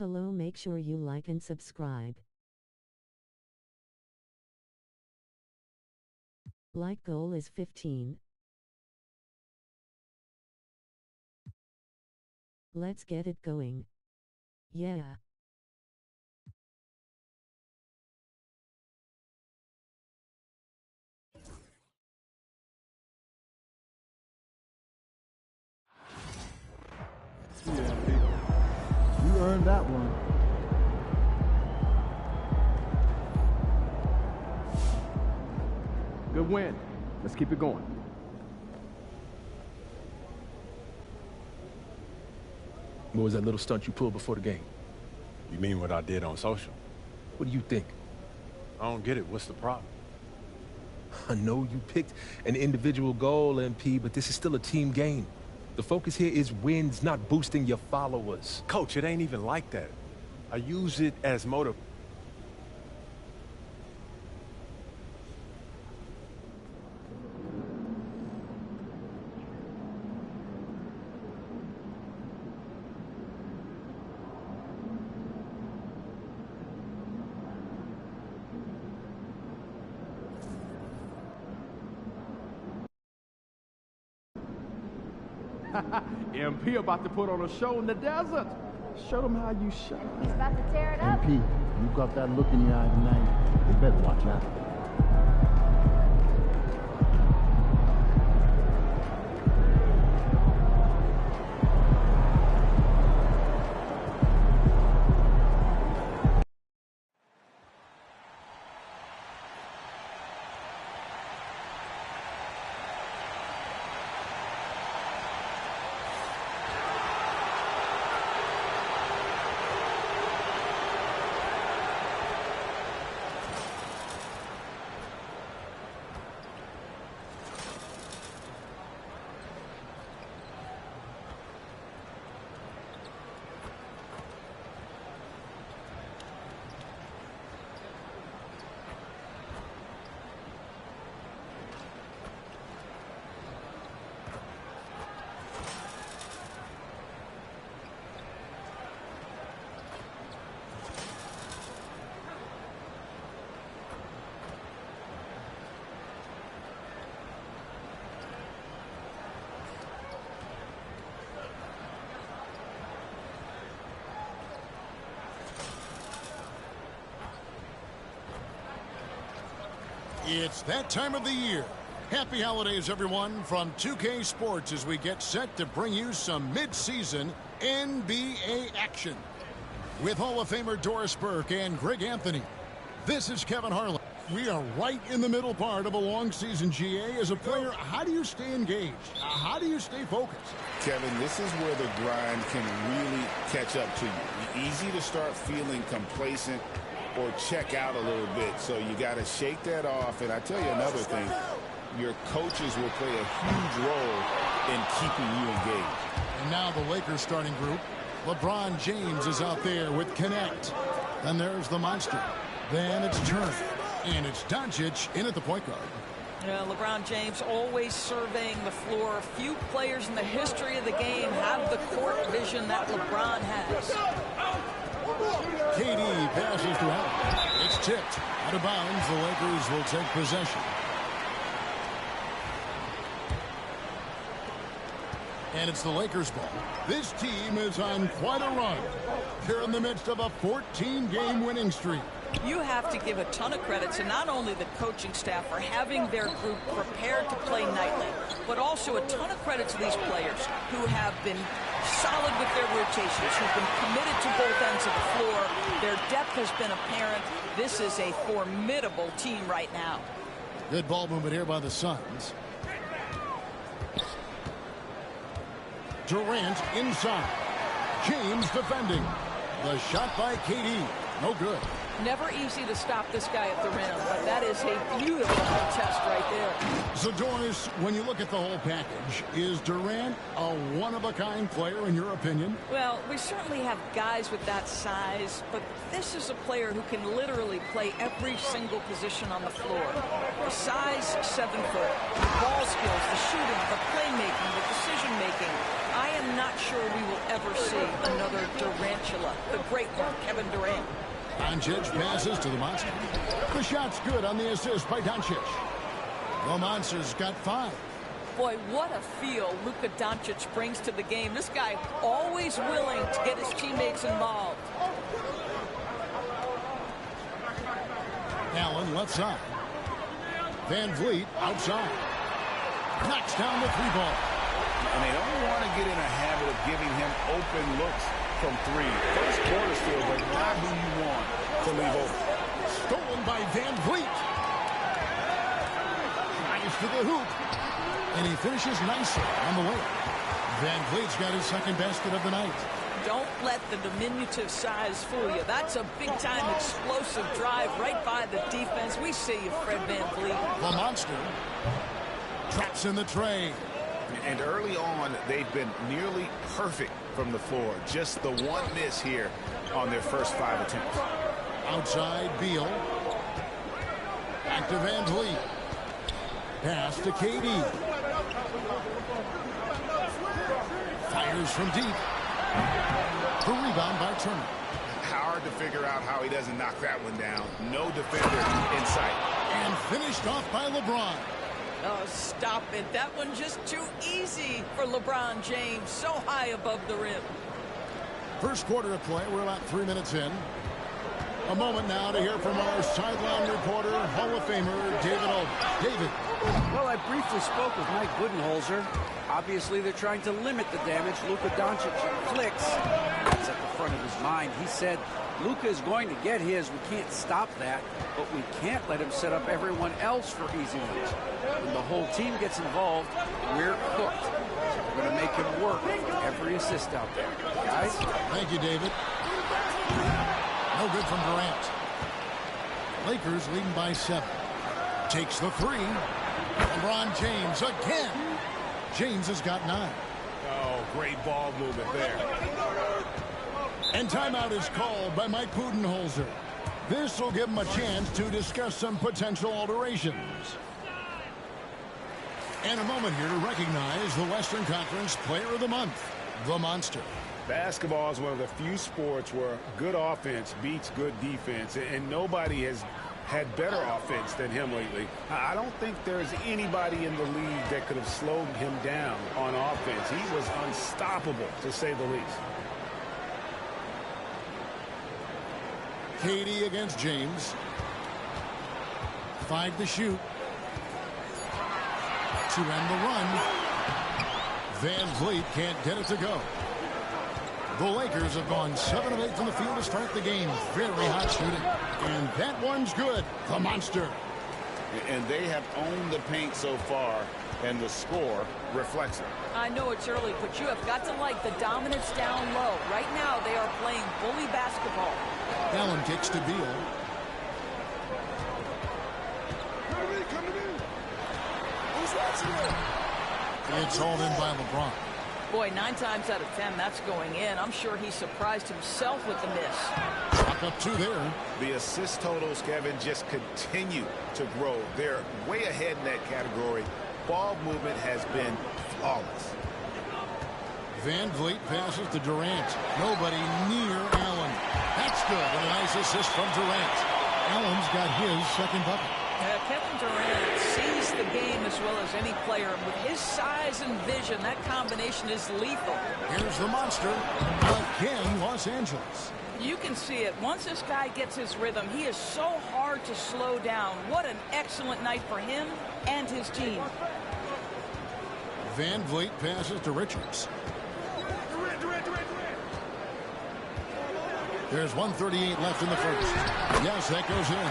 Hello, make sure you like and subscribe. Like goal is 15. Let's get it going. Yeah. Yeah, you earned that one. Good win. Let's keep it going. What was that little stunt you pulled before the game? You mean what I did on social? What do you think? I don't get it. What's the problem? I know you picked an individual goal, MP, but this is still a team game. The focus here is wins, not boosting your followers. Coach, it ain't even like that. I use it as motive. MP about to put on a show in the desert. Show them how you shot. He's about to tear it up. MP, you got that look in your eye tonight. You better watch out. It's that time of the year. Happy holidays, everyone, from 2K Sports as we get set to bring you some mid-season NBA action. With Hall of Famer Doris Burke and Greg Anthony, this is Kevin Harlan. We are right in the middle part of a long season, GA. As a player, how do you stay engaged? How do you stay focused? Kevin, this is where the grind can really catch up to you. Easy to start feeling complacent or check out a little bit. So you got to shake that off. And I tell you another thing, your coaches will play a huge role in keeping you engaged. And now the Lakers starting group. LeBron James is out there with Connect. And there's the monster. Then it's Turner. And it's Doncic in at the point guard. LeBron James always surveying the floor. Few players in the history of the game have the court vision that LeBron has. KD passes to Allen. It's tipped out of bounds. The Lakers will take possession. And it's the Lakers ball. This team is on quite a run. They're in the midst of a 14-game winning streak. You have to give a ton of credit to not only the coaching staff for having their group prepared to play nightly, but also a ton of credit to these players who have been solid with their rotations, who've been committed to both ends of the floor. Their depth has been apparent. This is a formidable team right now. Good ball movement here by the Suns. Durant inside. James defending. The shot by KD. No good. Never easy to stop this guy at the rim, but that is is a beautiful test right there. So, Doris, when you look at the whole package, is Durant a one-of-a-kind player in your opinion? Well, we certainly have guys with that size, but this is a player who can literally play every single position on the floor. The size, 7 foot. The ball skills, the shooting, the playmaking, the decision-making. I am not sure we will ever see another Durantula, the great one, Kevin Durant. Doncic passes to the Monster. The shot's good on the assist by Doncic. The Monster's got 5. Boy, what a feel Luka Doncic brings to the game. This guy always willing to get his teammates involved. Allen left side. Van Vliet outside. Knocks down the 3-ball. And they don't want to get in a habit of giving him open looks from 3. First quarter still, but not who you want to leave open. Stolen by Van Vliet. Nice to the hoop. And he finishes nicely on the way. Van Vliet's got his second basket of the night. Don't let the diminutive size fool you. That's a big-time explosive drive right by the defense. We see you, Fred VanVleet. The Monster traps in the tray. And early on, they've been nearly perfect from the floor. Just the one miss here on their first 5 attempts. Outside, Beal. Back to Van Vliet. Pass to KD. Fires from deep. The rebound by Turner. Hard to figure out how he doesn't knock that one down. No defender in sight. And finished off by LeBron. Oh, stop it. That one just too easy for LeBron James. So high above the rim. First quarter of play. We're about 3 minutes in. A moment now to hear from our sideline reporter, Hall of Famer David Olden. David. Well, I briefly spoke with Mike Budenholzer. Obviously, they're trying to limit the damage Luka Doncic inflicts. That's at the front of his mind. He said, Luka is going to get his. We can't stop that, but we can't let him set up everyone else for easy ones. When the whole team gets involved, we're cooked. So we're going to make him work every assist out there. Guys? Thank you, David. No good from Durant. Lakers leading by 7. Takes the 3. LeBron James again. James has got 9. Oh, great ball movement there. And timeout is called by Mike Budenholzer. This will give him a chance to discuss some potential alterations. And a moment here to recognize the Western Conference Player of the Month, the Monster. Basketball is one of the few sports where good offense beats good defense, and nobody has had better offense than him lately. I don't think there's anybody in the league that could have slowed him down on offense. He was unstoppable, to say the least. KD against James. 5 to shoot. To end the run. Van Vliet can't get it to go. The Lakers have gone 7 of 8 from the field to start the game. Very hot shooting. And that one's good. The Monster. And they have owned the paint so far, and the score reflects it. I know it's early, but you have got to like the dominance down low. Right now, they are playing bully basketball. Allen kicks to Beal. It's hauled in by LeBron. Boy, 9 times out of 10, that's going in. I'm sure he surprised himself with the miss. Chalk up 2 there. The assist totals, Kevin, just continue to grow. They're way ahead in that category. Ball movement has been flawless. Van Vliet passes to Durant. Nobody near Allen. That's good. A nice assist from Durant. Allen's got his second bucket. Kevin Durant sees the game as well as any player. And with his size and vision, that combination is lethal. Here's the Monster. Again, Los Angeles. You can see it. Once this guy gets his rhythm, he is so hard to slow down. What an excellent night for him and his team. Van Vliet passes to Richards. There's 1:38 left in the first. Yes, that goes in.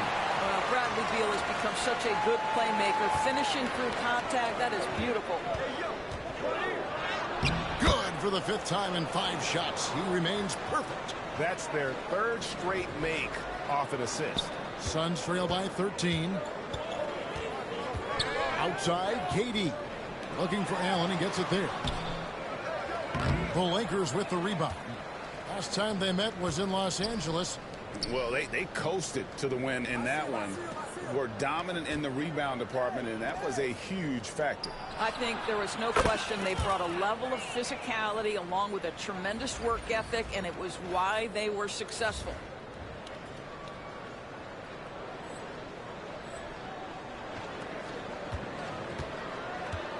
Bradley Beal has become such a good playmaker, finishing through contact. That is beautiful. Good for the 5th time in 5 shots. He remains perfect. That's their 3rd straight make off an assist. Suns trail by 13. Outside, KD. Looking for Allen. He gets it there. The Lakers with the rebound. Last time they met was in Los Angeles. Well, they coasted to the win in that one. Were dominant in the rebound department, and that was a huge factor. I think there was no question they brought a level of physicality along with a tremendous work ethic, and it was why they were successful.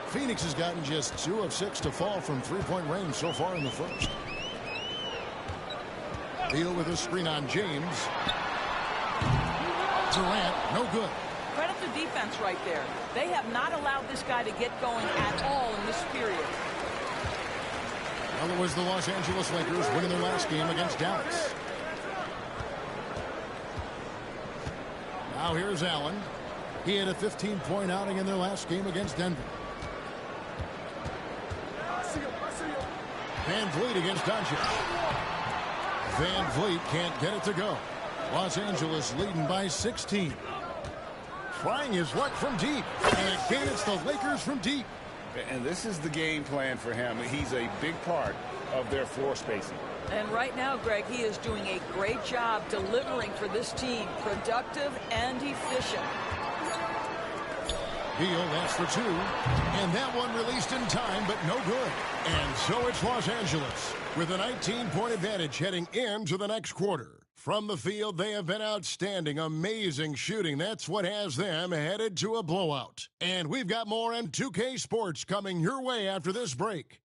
Phoenix has gotten just 2 of 6 to fall from three-point range so far in the first. Beal with a screen on James. Durant, no good. Credit the defense right there. They have not allowed this guy to get going at all in this period. Well, it was the Los Angeles Lakers winning their last game against Dallas. Now here's Allen. He had a 15-point outing in their last game against Denver. Van Vliet against Doncic. Van Vliet can't get it to go. Los Angeles leading by 16. Trying his luck from deep. And again, it's the Lakers from deep. And this is the game plan for him. He's a big part of their floor spacing. And right now, Greg, he is doing a great job delivering for this team. Productive and efficient. Beal, that's for 2. And that one released in time, but no good. And so it's Los Angeles with a 19-point advantage heading into the next quarter. From the field, they have been outstanding, amazing shooting. That's what has them headed to a blowout. And we've got more M2K Sports coming your way after this break.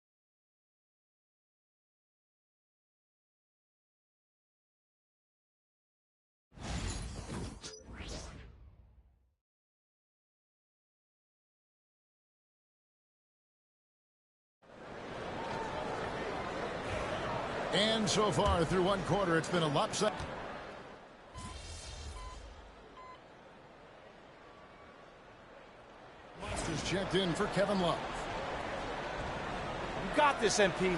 And so far through one quarter, it's been a lopsided. Monsters checked in for Kevin Love. You got this, MP.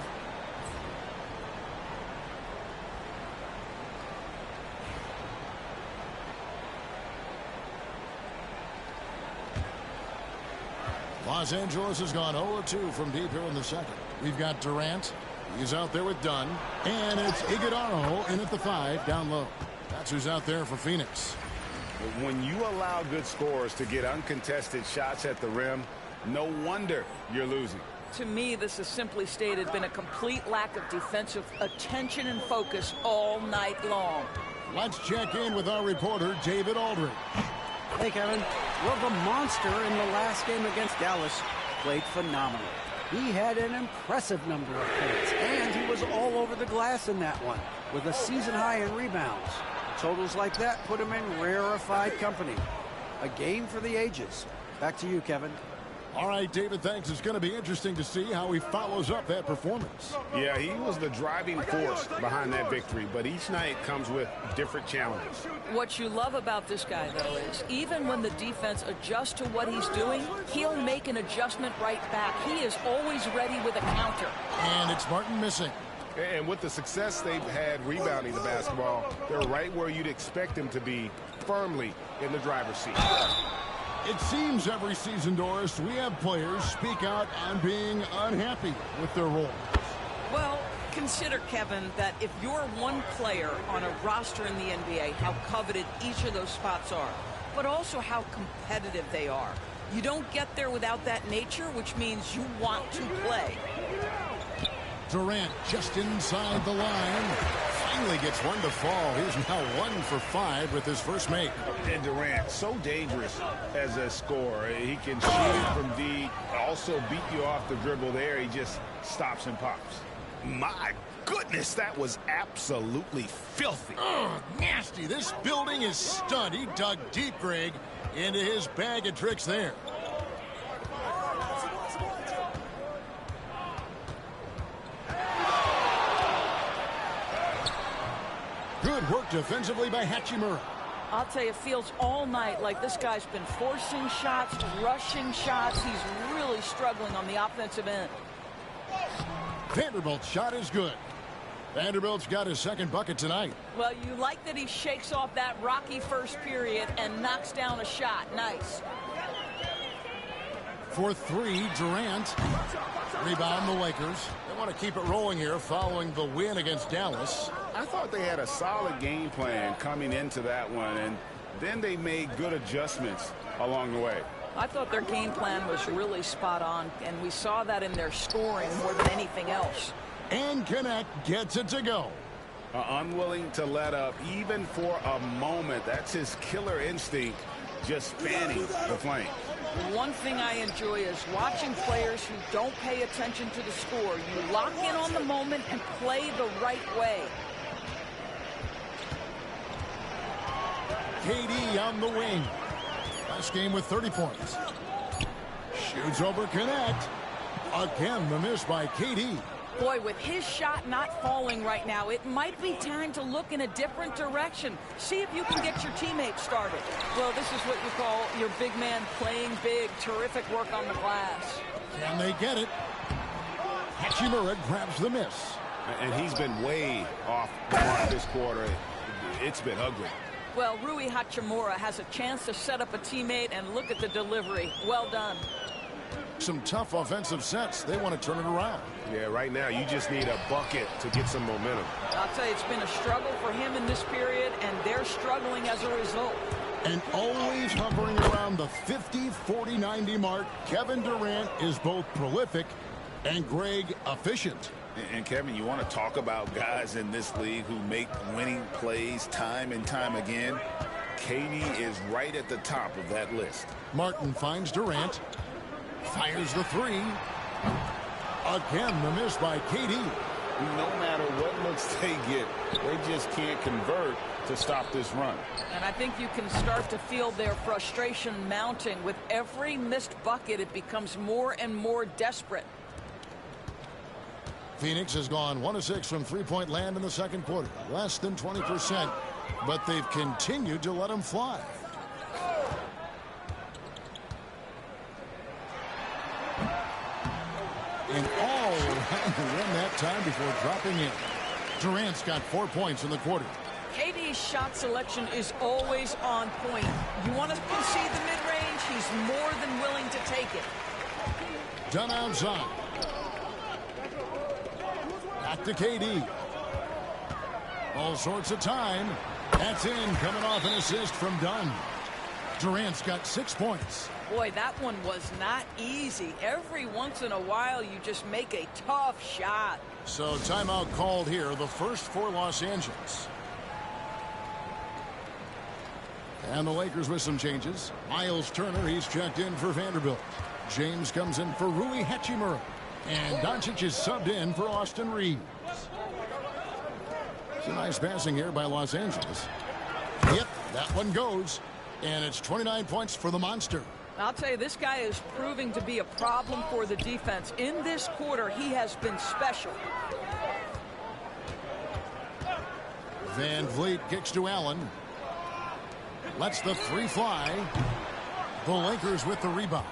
Los Angeles has gone 0-2 from deep here in the second. We've got Durant. He's out there with Dunn. And it's Iguodala in at the 5 down low. That's who's out there for Phoenix. When you allow good scorers to get uncontested shots at the rim, no wonder you're losing. To me, this has simply stated been a complete lack of defensive attention and focus all night long. Let's check in with our reporter, David Aldridge. Hey, Kevin. Well, the monster in the last game against Dallas played phenomenal. He had an impressive number of points, and he was all over the glass in that one, with a season high in rebounds. Totals like that put him in rarefied company. A game for the ages. Back to you, Kevin. All right, David, thanks. It's going to be interesting to see how he follows up that performance. Yeah, he was the driving force behind that victory, but each night comes with different challenges. What you love about this guy, though, is even when the defense adjusts to what he's doing, he'll make an adjustment right back. He is always ready with a counter. And it's Martin missing. And with the success they've had rebounding the basketball, they're right where you'd expect them to be, firmly in the driver's seat. It seems every season, Doris, we have players speak out on being unhappy with their role. Well, consider, Kevin, that if you're one player on a roster in the NBA, how coveted each of those spots are, but also how competitive they are. You don't get there without that nature, which means you want to play. Durant just inside the line. Finally gets one to fall. He's now 1 for 5 with his first make. And Durant, so dangerous as a scorer. He can shoot from deep, also beat you off the dribble there. He just stops and pops. My goodness, that was absolutely filthy. Oh, nasty. This building is stunned. He dug deep, Greg, into his bag of tricks there. Good work defensively by Hachimura. I'll tell you, it feels all night like this guy's been forcing shots, rushing shots. He's really struggling on the offensive end. Vanderbilt's shot is good. Vanderbilt's got his second bucket tonight. Well, you like that he shakes off that rocky first period and knocks down a shot. Nice. for three, Durant. Rebound the Lakers. They want to keep it rolling here following the win against Dallas. I thought they had a solid game plan coming into that one, and then they made good adjustments along the way. I thought their game plan was really spot on, and we saw that in their scoring more than anything else. And Knecht gets it to go. Unwilling to let up even for a moment. That's his killer instinct, just fanning the flame. One thing I enjoy is watching players who don't pay attention to the score. You lock in on the moment and play the right way. KD on the wing. Last game with 30 points. Shoots over Knecht. Again, the miss by KD. Boy, with his shot not falling right now, it might be time to look in a different direction. See if you can get your teammates started. Well, this is what you call your big man playing big. Terrific work on the glass. Can they get it? Hachimura grabs the miss. And he's been way off the mark this quarter. It's been ugly. Well, Rui Hachimura has a chance to set up a teammate, and look at the delivery. Well done. Some tough offensive sets. They want to turn it around. Yeah, right now you just need a bucket to get some momentum. I'll tell you, it's been a struggle for him in this period, and they're struggling as a result. And always hovering around the 50, 40, 90 mark, Kevin Durant is both prolific and Greg efficient. And Kevin, you want to talk about guys in this league who make winning plays time and time again? KD is right at the top of that list. Martin finds Durant. Fires the three. Again, the miss by KD. No matter what looks they get, they just can't convert to stop this run. And I think you can start to feel their frustration mounting. With every missed bucket, it becomes more and more desperate. Phoenix has gone 1 of 6 from three-point land in the second quarter. Less than 20%, but they've continued to let them fly. And all around the rim that time before dropping in. Durant's got 4 points in the quarter. KD's shot selection is always on point. You want to concede the mid-range, he's more than willing to take it. Done outside. Back to KD. All sorts of time. That's in, coming off an assist from Dunn. Durant's got 6 points. Boy, that one was not easy. Every once in a while, you just make a tough shot. So timeout called here, the first for Los Angeles. And the Lakers with some changes. Miles Turner, he's checked in for Vanderbilt. James comes in for Rui Hachimura. And Doncic is subbed in for Austin Reeves. It's a nice passing here by Los Angeles. Yep, that one goes. And it's 29 points for the Monster. I'll tell you, this guy is proving to be a problem for the defense. In this quarter, he has been special. Van Vliet kicks to Allen. Lets the three fly. The Lakers with the rebound.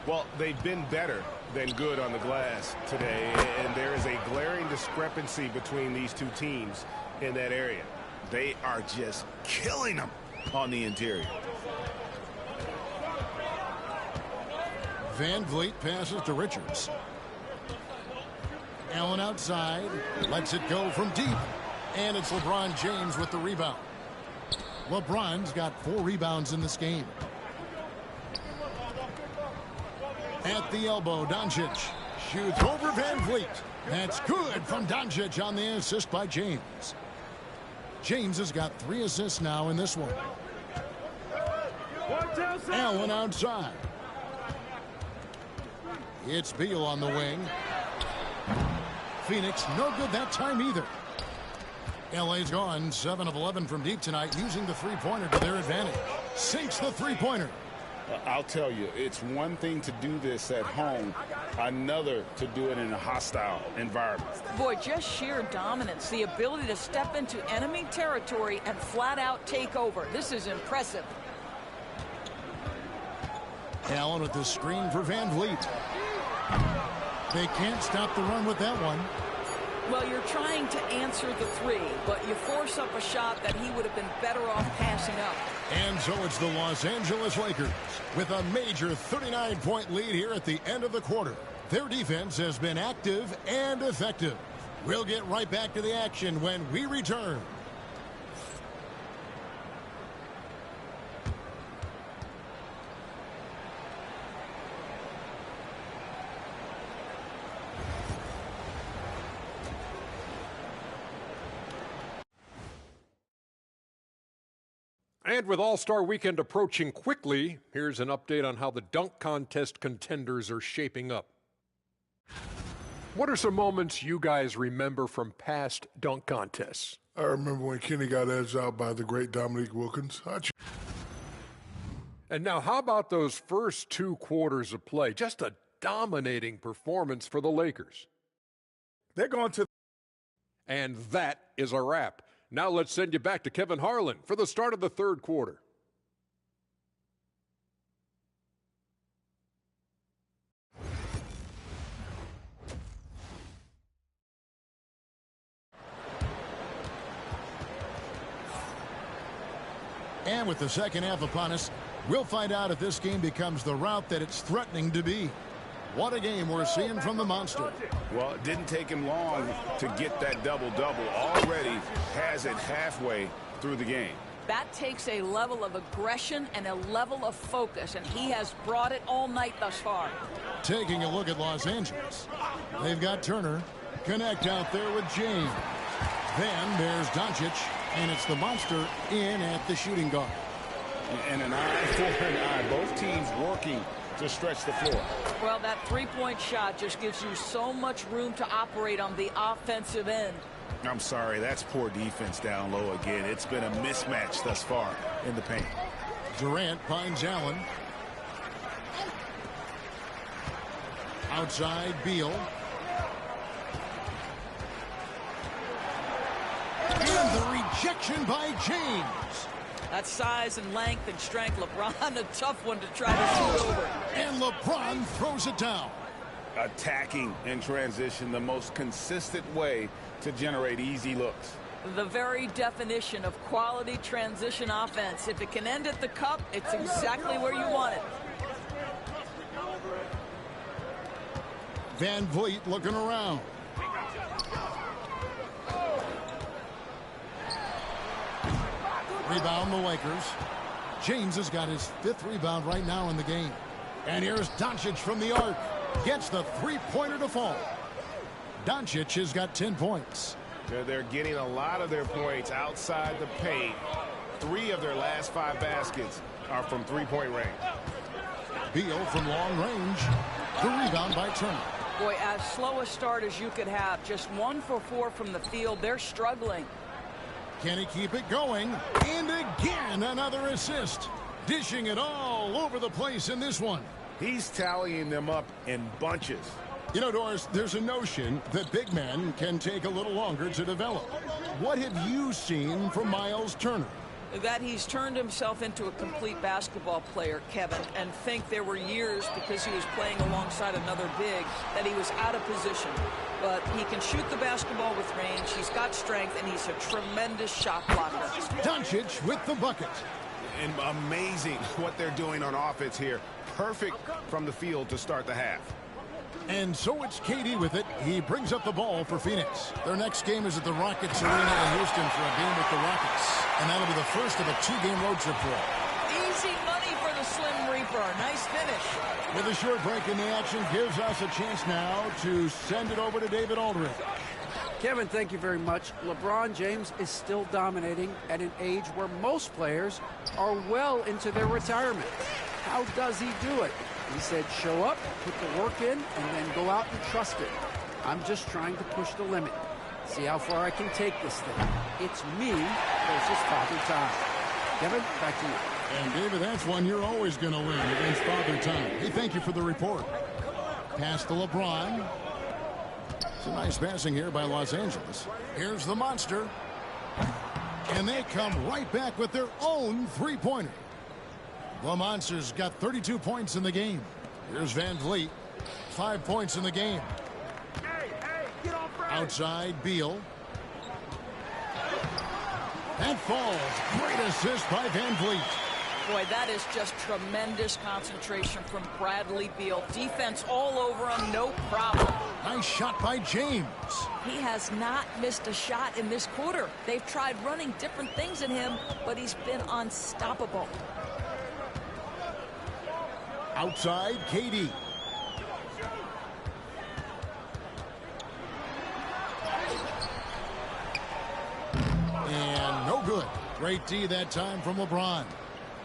Well, they've been better than good on the glass today, and there is a glaring discrepancy between these two teams in that area. They are just killing them on the interior. Van Vliet passes to Richards. Allen outside. Lets it go from deep. And it's LeBron James with the rebound. LeBron's got 4 rebounds in this game. At the elbow, Doncic shoots over Van Vliet. That's good from Doncic on the assist by James. James has got 3 assists now in this one. Allen outside. It's Beal on the wing. Phoenix no good that time either. LA's gone 7 of 11 from deep tonight, using the three-pointer to their advantage. Sinks the three-pointer. I'll tell you, it's one thing to do this at home, another to do it in a hostile environment. Boy, just sheer dominance, the ability to step into enemy territory and flat out take over. This is impressive. Allen with the screen for Van Vliet. They can't stop the run with that one. Well, you're trying to answer the three, but you force up a shot that he would have been better off passing up. And so it's the Los Angeles Lakers with a major 39-point lead here at the end of the quarter. Their defense has been active and effective. We'll get right back to the action when we return. And with All-Star Weekend approaching quickly, here's an update on how the dunk contest contenders are shaping up. What are some moments you guys remember from past dunk contests? I remember when Kenny got edged out by the great Dominique Wilkins. And now how about those first 2 quarters of play? Just a dominating performance for the Lakers. They're going to... And that is a wrap. Now let's send you back to Kevin Harlan for the start of the third quarter. And with the second half upon us, we'll find out if this game becomes the route that it's threatening to be. What a game we're seeing from the Monster. Well, it didn't take him long to get that double-double. Already has it halfway through the game. That takes a level of aggression and a level of focus, and he has brought it all night thus far. Taking a look at Los Angeles. They've got Turner. Connect out there with James. Then there's Doncic, and it's the Monster in at the shooting guard. And an eye for an eye. Both teams working to stretch the floor. Well, that three-point shot just gives you so much room to operate on the offensive end. I'm sorry, that's poor defense down low again. It's been a mismatch thus far in the paint. Durant finds Allen. Outside, Beal. And the rejection by James. That size and length and strength, LeBron, a tough one to try to shoot over. And LeBron throws it down. Attacking in transition, the most consistent way to generate easy looks. The very definition of quality transition offense. If it can end at the cup, it's exactly where you want it. Van Vliet looking around. Rebound the Lakers. James has got his 5th rebound right now in the game. And here's Doncic from the arc. Gets the three-pointer to fall. Doncic has got 10 points. They're getting a lot of their points outside the paint. 3 of their last 5 baskets are from three-point range. Beal from long range. The rebound by Turner. Boy, as slow a start as you could have. Just 1 for 4 from the field. They're struggling. Can he keep it going? And again, another assist. Dishing it all over the place in this one. He's tallying them up in bunches. You know, Doris, there's a notion that big men can take a little longer to develop. What have you seen from Miles Turner? That he's turned himself into a complete basketball player, Kevin, and think there were years because he was playing alongside another big that he was out of position. But he can shoot the basketball with range, he's got strength, and he's a tremendous shot blocker. Doncic with the bucket. And amazing what they're doing on offense here. Perfect from the field to start the half. And so it's KD with it. He brings up the ball for Phoenix. Their next game is at the Rockets Arena in Houston for a game with the Rockets. And that'll be the first of a 2-game road trip for them. Easy money for the Slim Reaper. Nice finish. With a short break in the action, gives us a chance now to send it over to David Aldridge. Kevin, thank you very much. LeBron James is still dominating at an age where most players are well into their retirement. How does he do it? He said, show up, put the work in, and then go out and trust it. I'm just trying to push the limit. See how far I can take this thing. It's me versus Father Time. Kevin, back to you. And, David, that's one you're always going to win against Father Time. Hey, thank you for the report. Pass to LeBron. It's a nice passing here by Los Angeles. Here's the Monster. And they come right back with their own three-pointer. The Monsters got 32 points in the game. Here's Van Vliet. 5 points in the game. Hey, get off Outside, Beal. That falls. Great assist by Van Vliet. Boy, that is just tremendous concentration from Bradley Beal. Defense all over him, no problem. Nice shot by James. He has not missed a shot in this quarter. They've tried running different things at him, but he's been unstoppable. Outside, KD. And no good. Great D that time from LeBron.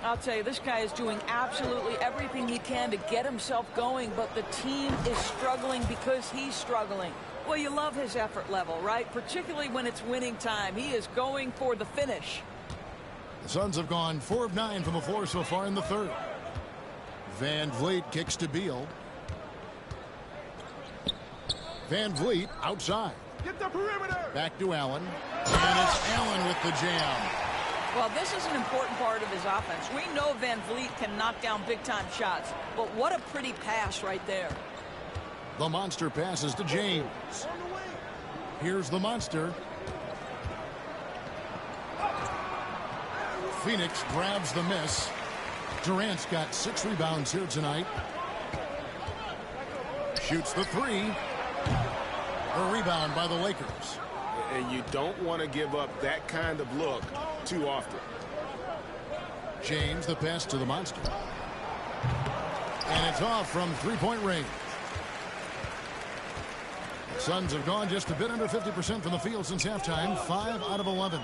I'll tell you, this guy is doing absolutely everything he can to get himself going, but the team is struggling because he's struggling. Well, you love his effort level, right? Particularly when it's winning time. He is going for the finish. The Suns have gone 4 of 9 from the floor so far in the third. Van Vliet kicks to Beal. Van Vliet outside. Get the perimeter. Back to Allen. And it's Allen with the jam. Well, this is an important part of his offense. We know Van Vliet can knock down big-time shots, but what a pretty pass right there. The monster passes to James. Here's the monster. Phoenix grabs the miss. Durant's got 6 rebounds here tonight. Shoots the 3. A rebound by the Lakers. And you don't want to give up that kind of look too often. James, the pass to the monster. And it's off from 3-point range. The Suns have gone just a bit under 50% from the field since halftime. 5 out of 11.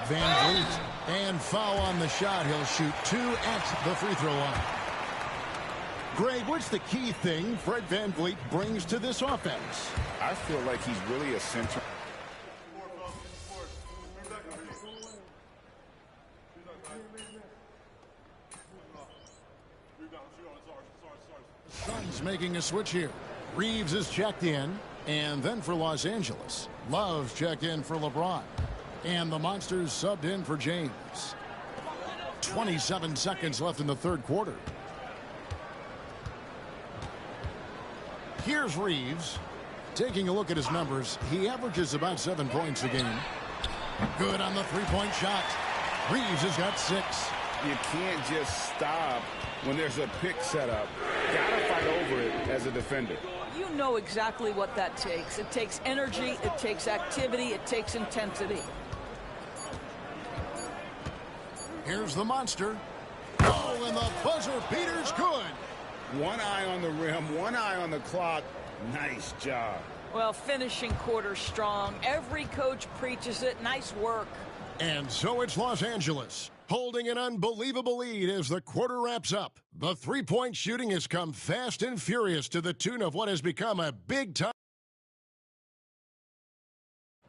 Van Vliet. And foul on the shot. He'll shoot 2 at the free throw line. Greg, what's the key thing Fred Van Vliet brings to this offense? I feel like he's really a center. Suns making a switch here. Reeves is checked in. And then for Los Angeles, Love's checked in for LeBron. And the Monsters subbed in for James. 27 seconds left in the third quarter. Here's Reeves. Taking a look at his numbers, he averages about 7 points a game. Good on the 3-point shot. Reeves has got 6. You can't just stop when there's a pick set up. Gotta fight over it as a defender. You know exactly what that takes. It takes energy, it takes activity, it takes intensity. Here's the monster. Oh, and the buzzer beater's good. One eye on the rim, one eye on the clock. Nice job. Well, finishing quarter strong. Every coach preaches it. Nice work. And so it's Los Angeles, holding an unbelievable lead as the quarter wraps up. The 3-point shooting has come fast and furious to the tune of what has become a big-time.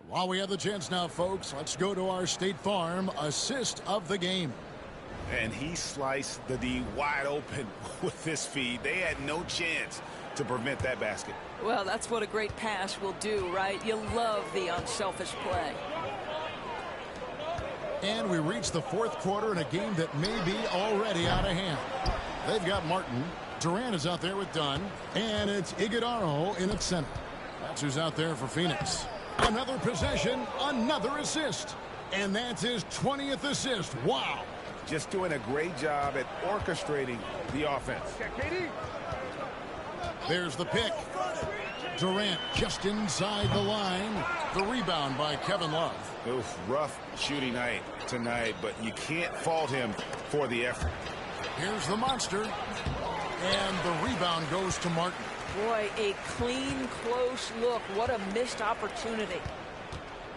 While we have the chance now, folks, let's go to our State Farm assist of the game. And he sliced the D wide open with this feed. They had no chance to prevent that basket. Well, that's what a great pass will do, right? You love the unselfish play. And we reach the fourth quarter in a game that may be already out of hand. They've got Martin. Durant is out there with Dunn. And it's Iguodala in its center. That's who's out there for Phoenix. Another possession, another assist. And that's his 20th assist. Wow. Just doing a great job at orchestrating the offense. There's the pick. Durant just inside the line. The rebound by Kevin Love. Oof, rough shooting night tonight, but you can't fault him for the effort. Here's the monster. And the rebound goes to Martin. Boy, a clean, close look. What a missed opportunity.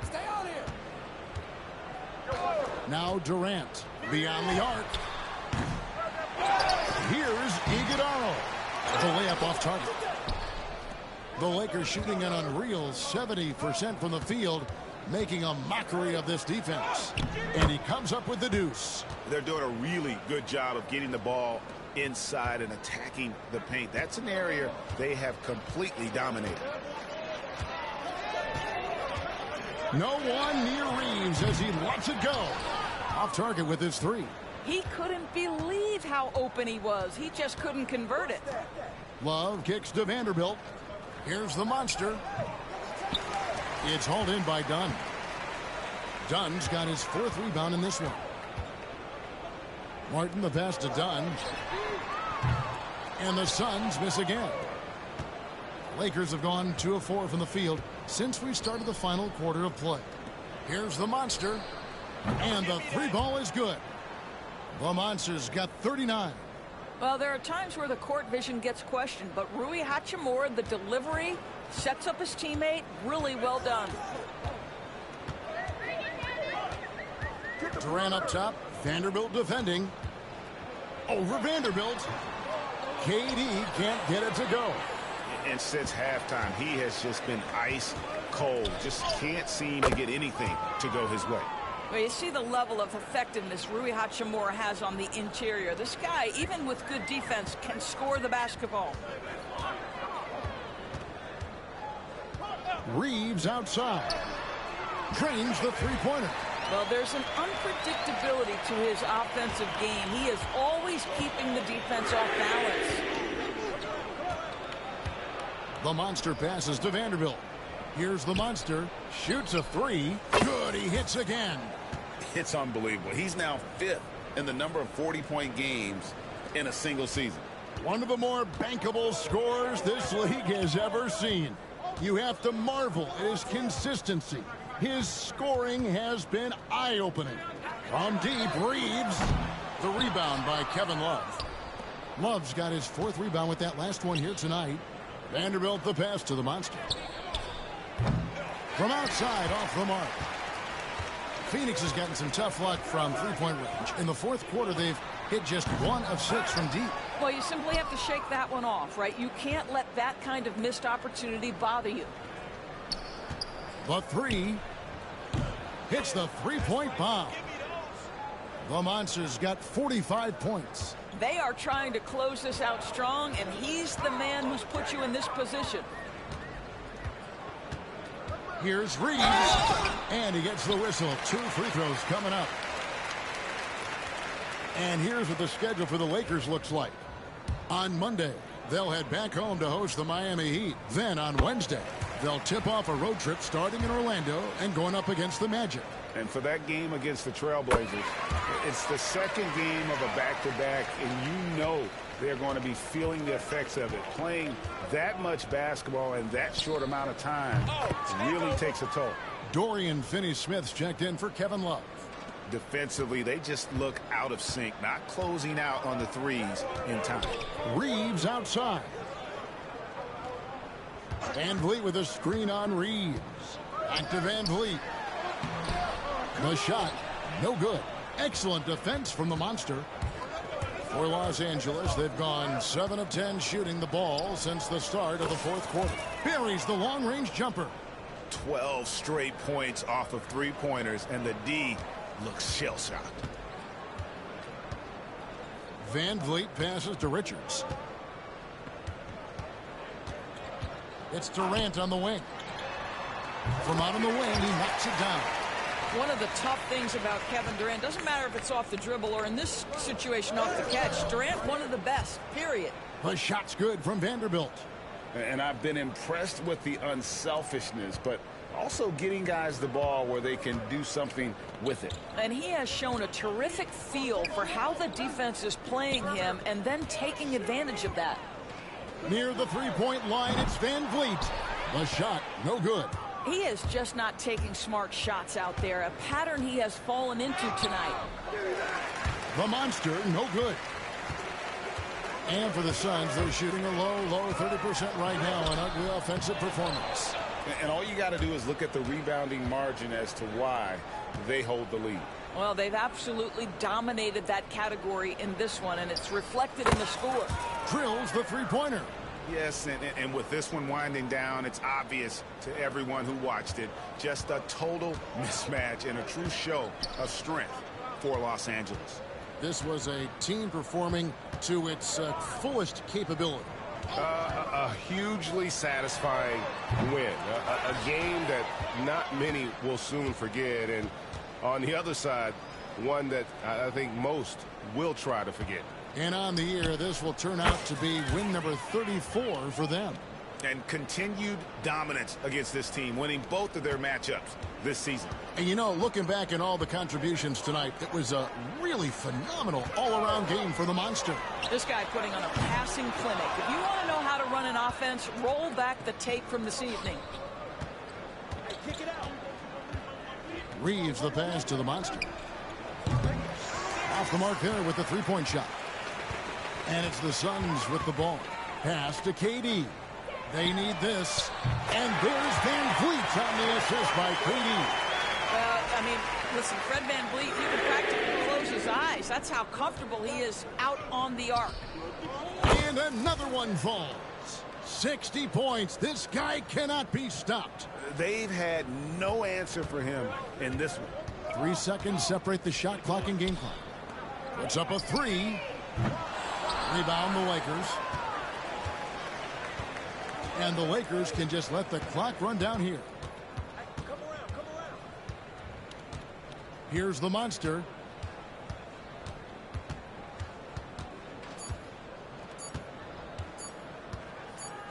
Stay on here. Now Durant beyond the arc. Here's Iguodala. The layup off target. The Lakers shooting an unreal 70% from the field, making a mockery of this defense. And he comes up with the deuce. They're doing a really good job of getting the ball inside and attacking the paint. That's an area they have completely dominated. No one near Reeves as he lets it go. Off target with his 3. He couldn't believe how open he was. He just couldn't convert it. Love kicks to Vanderbilt. Here's the monster. It's hauled in by Dunn. Dunn's got his 4th rebound in this one. Martin, the pass to Dunn. And the Suns miss again. Lakers have gone 2 of 4 from the field since we started the final quarter of play. Here's the Monster. And the 3-ball is good. The Monster's got 39. Well, there are times where the court vision gets questioned, but Rui Hachimura, the delivery, sets up his teammate. Really well done. Durant up top. Vanderbilt defending. Over Vanderbilt. KD can't get it to go. And since halftime, he has just been ice cold. Just can't seem to get anything to go his way. Well, you see the level of effectiveness Rui Hachimura has on the interior. This guy, even with good defense, can score the basketball. Reeves outside. Drains the 3-pointer. Well, there's an unpredictability to his offensive game. He is always keeping the defense off balance. The Monster passes to Vanderbilt. Here's the Monster. Shoots a 3. Good. He hits again. It's unbelievable. He's now 5th in the number of 40-point games in a single season. One of the more bankable scores this league has ever seen. You have to marvel at his consistency. His scoring has been eye-opening. From deep, Reeves. The rebound by Kevin Love. Love's got his 4th rebound with that last one here tonight. Vanderbilt the pass to the Monster. From outside, off the mark. Phoenix has gotten some tough luck from 3-point range. In the 4th quarter, they've hit just 1 of 6 from deep. Well, you simply have to shake that one off, right? You can't let that kind of missed opportunity bother you. The 3 hits the 3-point bomb. The Monsters got 45 points. They are trying to close this out strong, and he's the man who's put you in this position. Here's Reeves, and he gets the whistle. 2 free throws coming up. And here's what the schedule for the Lakers looks like. On Monday, they'll head back home to host the Miami Heat. Then on Wednesday, they'll tip off a road trip starting in Orlando and going up against the Magic. And for that game against the Trailblazers, it's the 2nd game of a back-to-back, and you know they're going to be feeling the effects of it. Playing that much basketball in that short amount of time really takes a toll. Dorian Finney-Smith's checked in for Kevin Love. Defensively, they just look out of sync, not closing out on the threes in time. Reeves outside. Van Vliet with a screen on Reeves. Back to Van Vliet. The shot, no good. Excellent defense from the Monster. For Los Angeles, they've gone 7 of 10 shooting the ball since the start of the 4th quarter. Buries the long-range jumper. 12 straight points off of 3-pointers, and the D looks shell-shocked. Van Vliet passes to Richards. It's Durant on the wing. From out on the wing, he knocks it down. One of the tough things about Kevin Durant, doesn't matter if it's off the dribble or in this situation off the catch, Durant one of the best, period. The shot's good from Vanderbilt. And I've been impressed with the unselfishness, but also getting guys the ball where they can do something with it. And he has shown a terrific feel for how the defense is playing him and then taking advantage of that. Near the 3-point line, it's Van Vliet. The shot, no good. He is just not taking smart shots out there, a pattern he has fallen into tonight. The Monster, no good. And for the Suns, they're shooting a low 30% right now, an ugly offensive performance. And all you got to do is look at the rebounding margin as to why they hold the lead. Well, they've absolutely dominated that category in this one, and it's reflected in the score. Drills the 3-pointer. Yes, and with this one winding down, it's obvious to everyone who watched it. Just a total mismatch and a true show of strength for Los Angeles. This was a team performing to its fullest capability. A hugely satisfying win. A game that not many will soon forget. And on the other side, one that I think most will try to forget. And on the year, this will turn out to be win number 34 for them. And continued dominance against this team, winning both of their matchups this season. And you know, looking back at all the contributions tonight, it was a really phenomenal all-around game for the Monster. This guy putting on a passing clinic. If you want to know how to run an offense, roll back the tape from this evening. Kick it out. Reeves the pass to the Monster. Off the mark there with the three-point shot. And it's the Suns with the ball. Pass to KD. They need this. And there's Van Vliet on the assist by KD. Well, I mean, listen, Fred Van Vliet, you can practically close his eyes. That's how comfortable he is out on the arc. And another one falls. 60 points. This guy cannot be stopped. They've had no answer for him in this one. 3 seconds separate the shot clock and game clock. Puts up a three. Rebound the Lakers. And the Lakers can just let the clock run down here. Come around. Here's the Monster.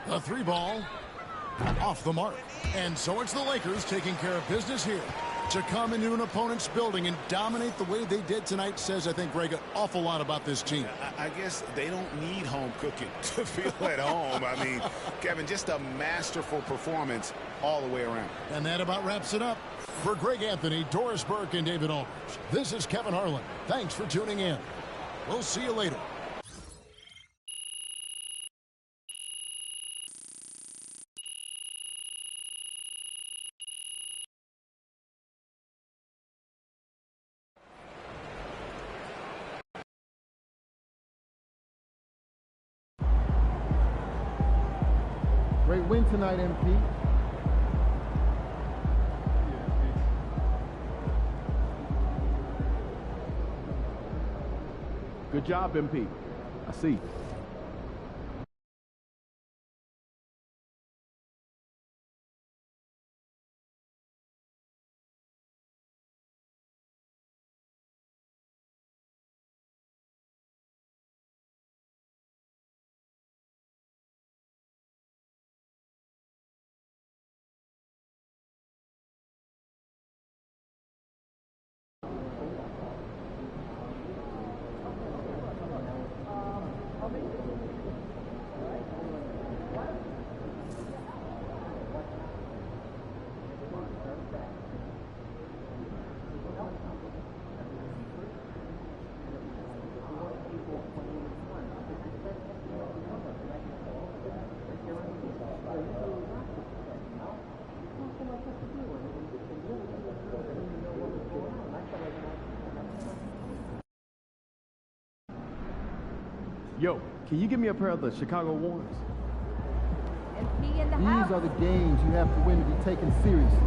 The three ball off the mark. And so it's the Lakers taking care of business here. To come into an opponent's building and dominate the way they did tonight says, I think, Greg, an awful lot about this team. I guess they don't need home cooking to feel at home. I mean, Kevin, just a masterful performance all the way around. And that about wraps it up. For Greg Anthony, Doris Burke, and David Aldridge, this is Kevin Harlan. Thanks for tuning in. We'll see you later. Great win tonight, MP. Good job, MP. I see. Yo, can you give me a pair of the Chicago Warriors? These are the games you have to win to be taken seriously.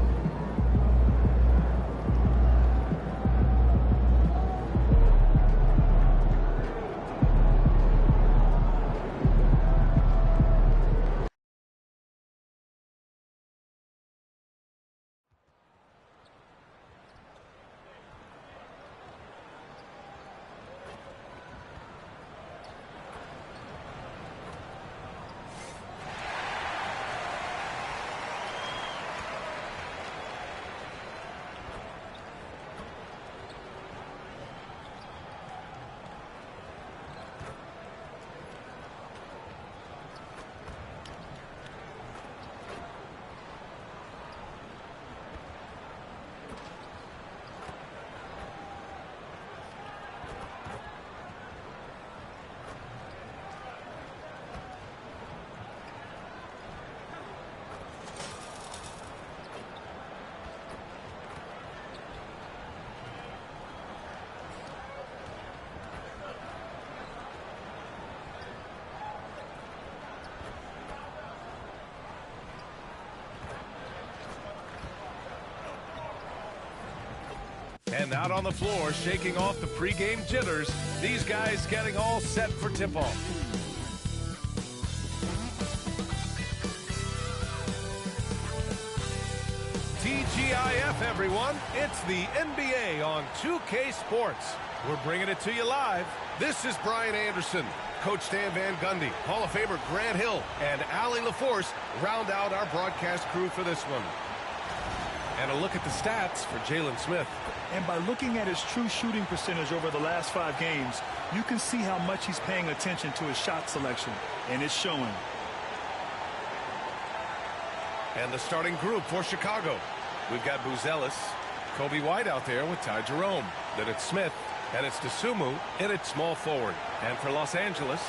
And out on the floor, shaking off the pregame jitters, these guys getting all set for tip-off. TGIF, everyone. It's the NBA on 2K Sports. We're bringing it to you live. This is Brian Anderson. Coach Stan Van Gundy, Hall of Famer Grant Hill, and Allie LaForce round out our broadcast crew for this one. And a look at the stats for Jalen Smith. And by looking at his true shooting percentage over the last 5 games, you can see how much he's paying attention to his shot selection, and it's showing. And the starting group for Chicago. We've got Buzelis, Kobe White out there with Ty Jerome. Then it's Smith, and it's Dosunmu in its small forward. And for Los Angeles,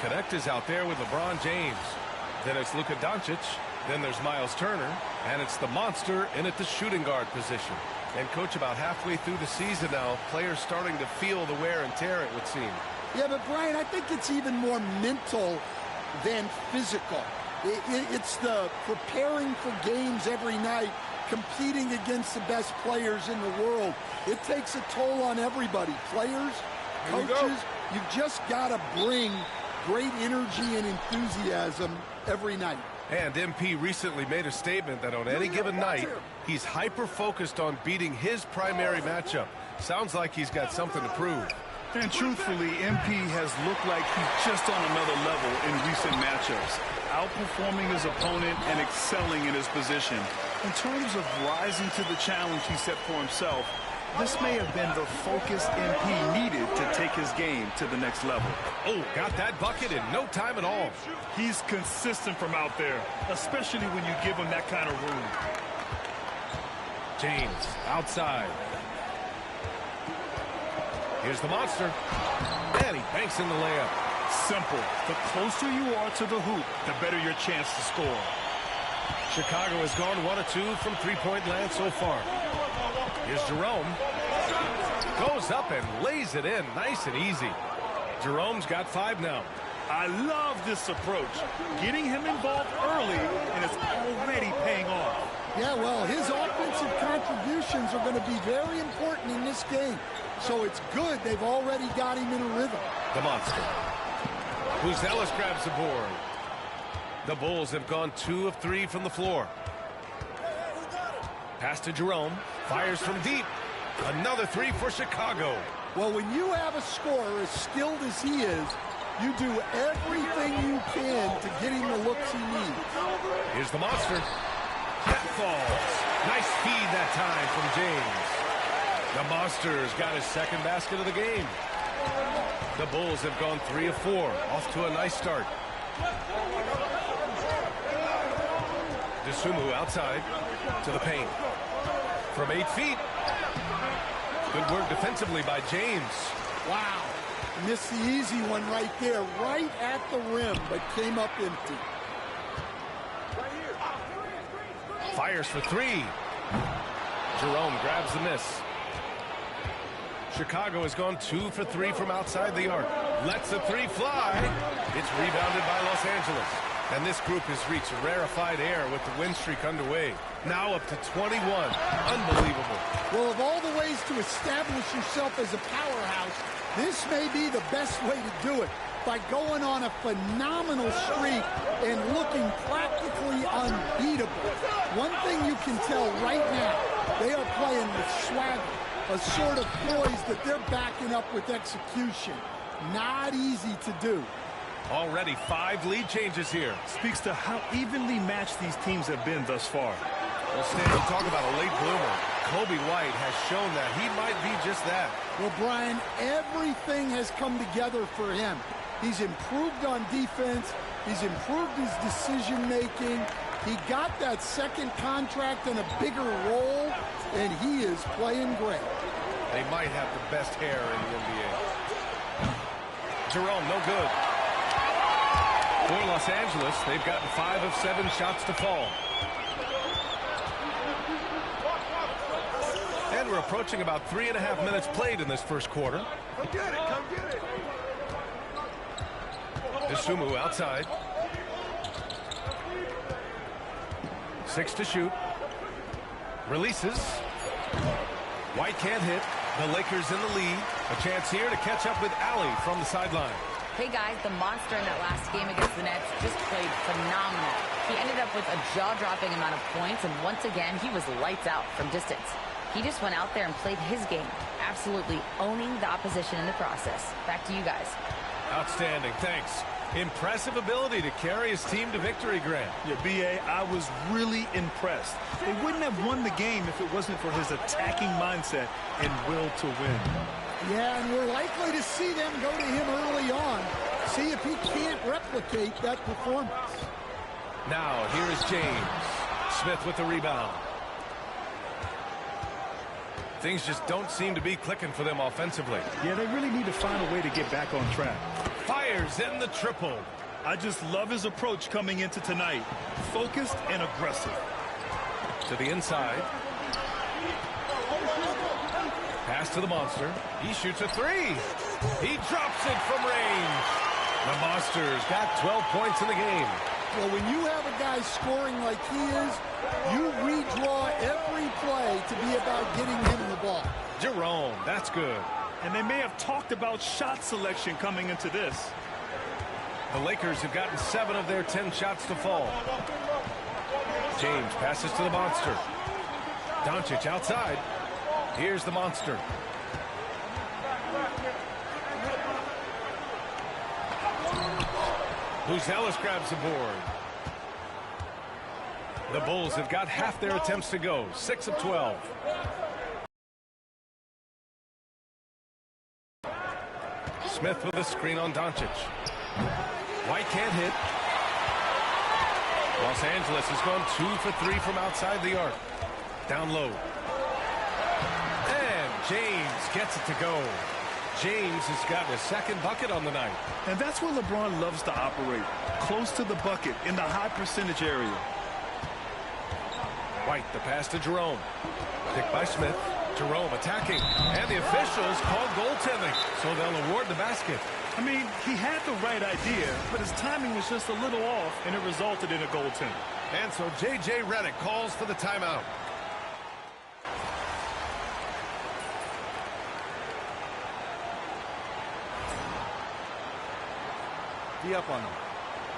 Connect is out there with LeBron James. Then it's Luka Doncic. Then there's Miles Turner, and it's the monster in at the shooting guard position. And, Coach, about halfway through the season now, players starting to feel the wear and tear, it would seem. Yeah, but, Brian, I think it's even more mental than physical. It's the preparing for games every night, competing against the best players in the world. It takes a toll on everybody, players, coaches. You've just got to bring great energy and enthusiasm every night. And MP recently made a statement that on any given night, he's hyper-focused on beating his primary matchup. Sounds like he's got something to prove. And truthfully, MP has looked like he's just on another level in recent matchups, outperforming his opponent and excelling in his position. In terms of rising to the challenge he set for himself, this may have been the focus MP needed to take his game to the next level. Oh, got that bucket in no time at all. He's consistent from out there, especially when you give him that kind of room. James outside. Here's the monster. And he banks in the layup. Simple. The closer you are to the hoop, the better your chance to score. Chicago has gone 1 of 2 from three-point land so far. Here's Jerome. Goes up and lays it in nice and easy. Jerome's got 5 now. I love this approach. Getting him involved early, and it's already paying off. Yeah, well, his offensive contributions are going to be very important in this game. So it's good they've already got him in a rhythm. The monster. Buzelis grabs the board. The Bulls have gone 2 of 3 from the floor. Pass to Jerome. Fires from deep. Another 3 for Chicago. Well, when you have a scorer as skilled as he is, you do everything you can to get him the looks he needs. Here's the monster. That falls. Nice feed that time from James. The monster's got his second basket of the game. The Bulls have gone 3 of 4. Off to a nice start. Dosunmu outside to the paint. From 8 feet. Good work defensively by James. Wow. Missed the easy one right there, right at the rim, but came up empty. Fires for 3. Jerome grabs the miss. Chicago has gone 2 for 3 from outside the arc. Lets the 3 fly. It's rebounded by Los Angeles. And this group has reached rarefied air with the win streak underway. Now up to 21. Unbelievable. Well, of all the ways to establish yourself as a powerhouse, this may be the best way to do it, by going on a phenomenal streak and looking practically unbeatable. One thing you can tell right now, they are playing with swagger, a sort of poise that they're backing up with execution. Not easy to do. Already 5 lead changes here. Speaks to how evenly matched these teams have been thus far. Well, Stan, you talk about a late bloomer. Kobe White has shown that he might be just that. Well, Brian, everything has come together for him. He's improved on defense. He's improved his decision-making. He got that second contract and a bigger role, and he is playing great. They might have the best hair in the NBA. Jerome, no good. For Los Angeles, they've gotten 5 of 7 shots to fall. And we're approaching about 3.5 minutes played in this first quarter. Come get it, come get it. Dosunmu outside. 6 to shoot. Releases. White can't hit. The Lakers in the lead. A chance here to catch up with Allie from the sideline. Hey guys, the monster in that last game against the Nets just played phenomenal. He ended up with a jaw-dropping amount of points, and once again, he was lights out from distance. He just went out there and played his game, absolutely owning the opposition in the process. Back to you guys. Outstanding, thanks. Impressive ability to carry his team to victory, Grant. Yeah, B.A., I was really impressed. They wouldn't have won the game if it wasn't for his attacking mindset and will to win. Yeah, and we're likely to see them go to him early on. See if he can't replicate that performance. Now, here is James. Smith with the rebound. Things just don't seem to be clicking for them offensively. Yeah, they really need to find a way to get back on track. Fires in the triple. I just love his approach coming into tonight. Focused and aggressive. To the inside. Pass to the Monster. He shoots a three. He drops it from range. The Monster's got 12 points in the game. Well, when you have a guy scoring like he is, you redraw every play to be about getting him the ball. Jerome, that's good. And they may have talked about shot selection coming into this. The Lakers have gotten 7 of their 10 shots to fall. James passes to the Monster. Doncic outside. Here's the Monster. Buzelis grabs the board. The Bulls have got half their attempts to go. 6 of 12. Smith with a screen on Doncic. White can't hit. Los Angeles has gone 2 for 3 from outside the arc. Down low. And James gets it to go. James has gotten a second bucket on the night. And that's where LeBron loves to operate. Close to the bucket in the high percentage area. White, the pass to Jerome. Picked by Smith. Jerome attacking. And the officials called goaltending. So they'll award the basket. I mean, he had the right idea, but his timing was just a little off, and it resulted in a goaltender. And so J.J. Redick calls for the timeout. Be up on them.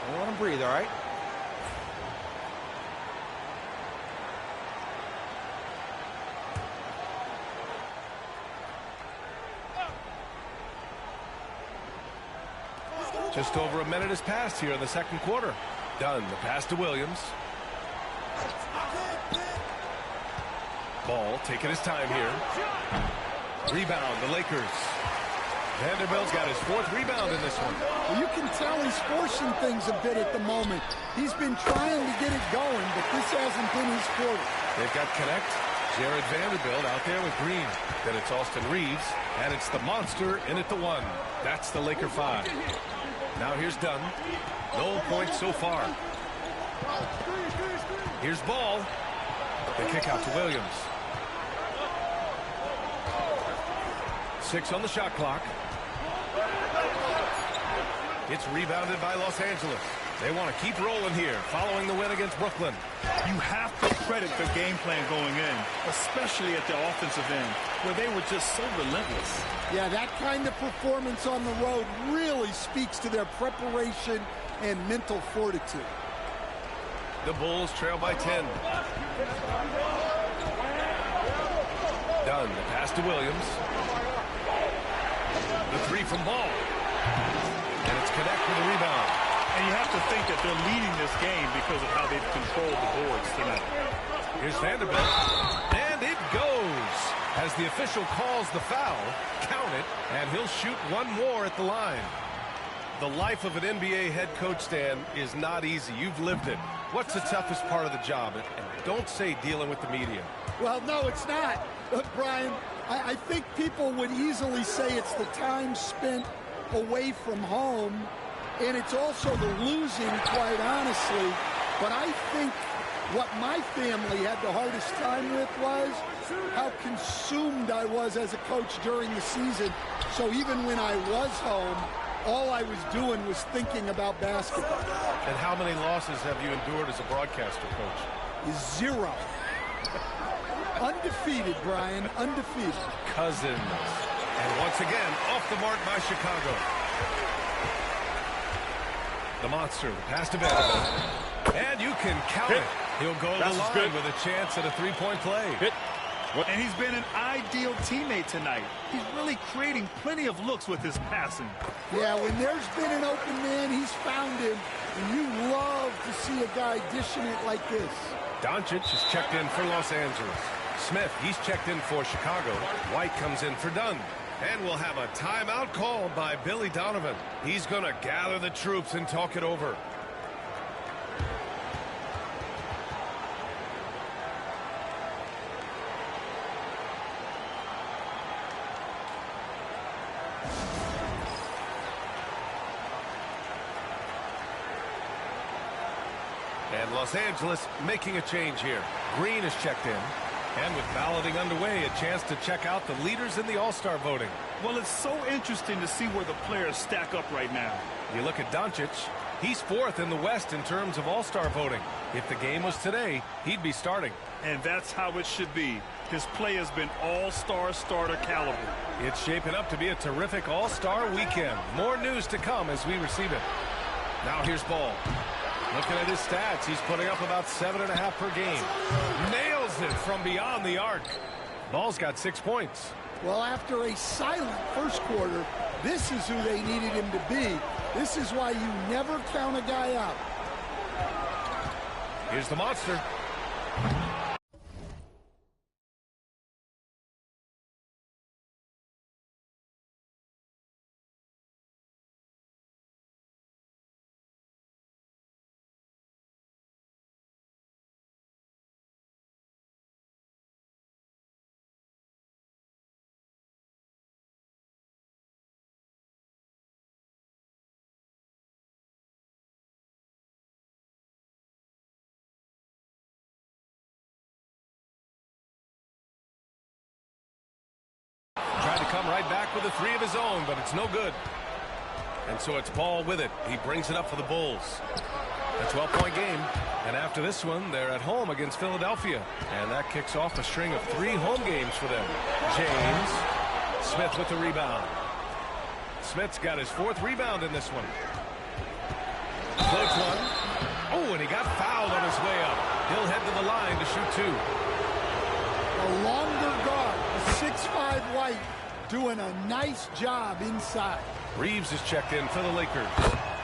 Don't let them breathe, all right? Just over a minute has passed here in the second quarter. Dunn, the pass to Williams. Ball taking his time here. Rebound, the Lakers. Vanderbilt's got his 4th rebound in this one. Well, you can tell he's forcing things a bit at the moment. He's been trying to get it going, but this hasn't been his quarter. They've got Connect, Jared Vanderbilt out there with Green. Then it's Austin Reeves, and it's the Monster in at the 1. That's the Laker 5. Now here's Dunn. No points so far. Here's Ball. They kick out to Williams. 6 on the shot clock. It's rebounded by Los Angeles. They want to keep rolling here following the win against Brooklyn. You have to credit the game plan going in, especially at the offensive end, where they were just so relentless. Yeah, that kind of performance on the road really speaks to their preparation and mental fortitude. The Bulls trail by 10. Dunn, the pass to Williams. The 3 from Ball. And it's Connect with the rebound. And you have to think that they're leading this game because of how they've controlled the boards tonight. Here's Vanderbilt. And it goes. As the official calls the foul, count it, and he'll shoot 1 more at the line. The life of an NBA head coach, Stan, is not easy. You've lived it. What's the toughest part of the job? And don't say dealing with the media. Well, no, it's not. Brian, I think people would easily say it's the time spent away from home, and it's also the losing, quite honestly. But I think what my family had the hardest time with was how consumed I was as a coach during the season. So even when I was home, all I was doing was thinking about basketball. And how many losses have you endured as a broadcaster, Coach? 0. Undefeated, Brian, undefeated. Cousins. And once again, off the mark by Chicago. The Monster, the pass to Vanderbilt. And you can count it. He'll go to the line with a chance at a 3-point play. And he's been an ideal teammate tonight. He's really creating plenty of looks with his passing. Yeah, when there's been an open man, he's found him. And you love to see a guy dishing it like this. Doncic is checked in for Los Angeles. Smith, he's checked in for Chicago. White comes in for Dunn. And we'll have a timeout called by Billy Donovan. He's going to gather the troops and talk it over. And Los Angeles making a change here. Green is checked in. And with balloting underway, a chance to check out the leaders in the All-Star voting. Well, it's so interesting to see where the players stack up right now. You look at Doncic, he's 4th in the West in terms of All-Star voting. If the game was today, he'd be starting. And that's how it should be. His play has been All-Star starter caliber. It's shaping up to be a terrific All-Star weekend. More news to come as we receive it. Now here's Ball. Looking at his stats, he's putting up about 7.5 per game. Nails it from beyond the arc. Ball's got 6 points. Well, after a silent first quarter, this is who they needed him to be. This is why you never count a guy out. Here's the monster. Tried to come right back with a 3 of his own, but it's no good. And so it's Ball with it. He brings it up for the Bulls. A 12-point game. And after this one, they're at home against Philadelphia. And that kicks off a string of 3 home games for them. James. Smith with the rebound. Smith's got his 4th rebound in this one. Floats one. Oh, and he got fouled on his way up. He'll head to the line to shoot 2. A longer guard, a 6'5" White, doing a nice job inside. Reeves is checked in for the Lakers.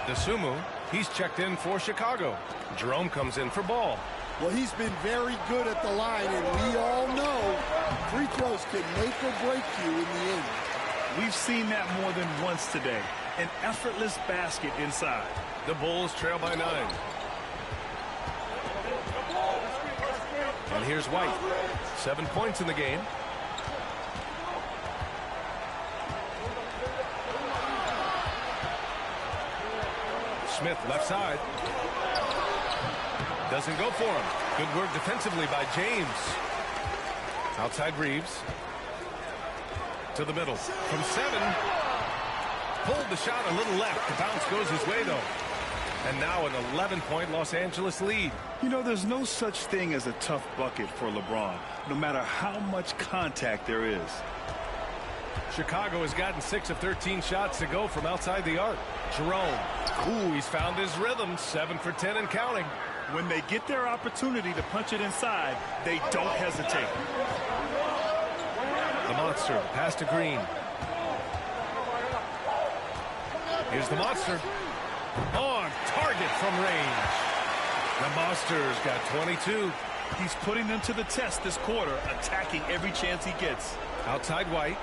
Dosunmu, he's checked in for Chicago. Jerome comes in for Ball. Well, he's been very good at the line, and we all know free throws can make or break you in the end. We've seen that more than once today. An effortless basket inside. The Bulls trail by 9. And here's White. 7 points in the game. Smith left side. Doesn't go for him. Good work defensively by James. Outside Reeves. To the middle. From 7. Pulled the shot a little left. The bounce goes his way though. And now an 11-point Los Angeles lead. You know, there's no such thing as a tough bucket for LeBron, no matter how much contact there is. Chicago has gotten 6 of 13 shots to go from outside the arc. Jerome. Ooh, he's found his rhythm. 7 for 10 and counting. When they get their opportunity to punch it inside, they don't hesitate. The monster. Pass to Green. Here's the monster. On target from range. The monster's got 22. He's putting them to the test this quarter, attacking every chance he gets. Outside White.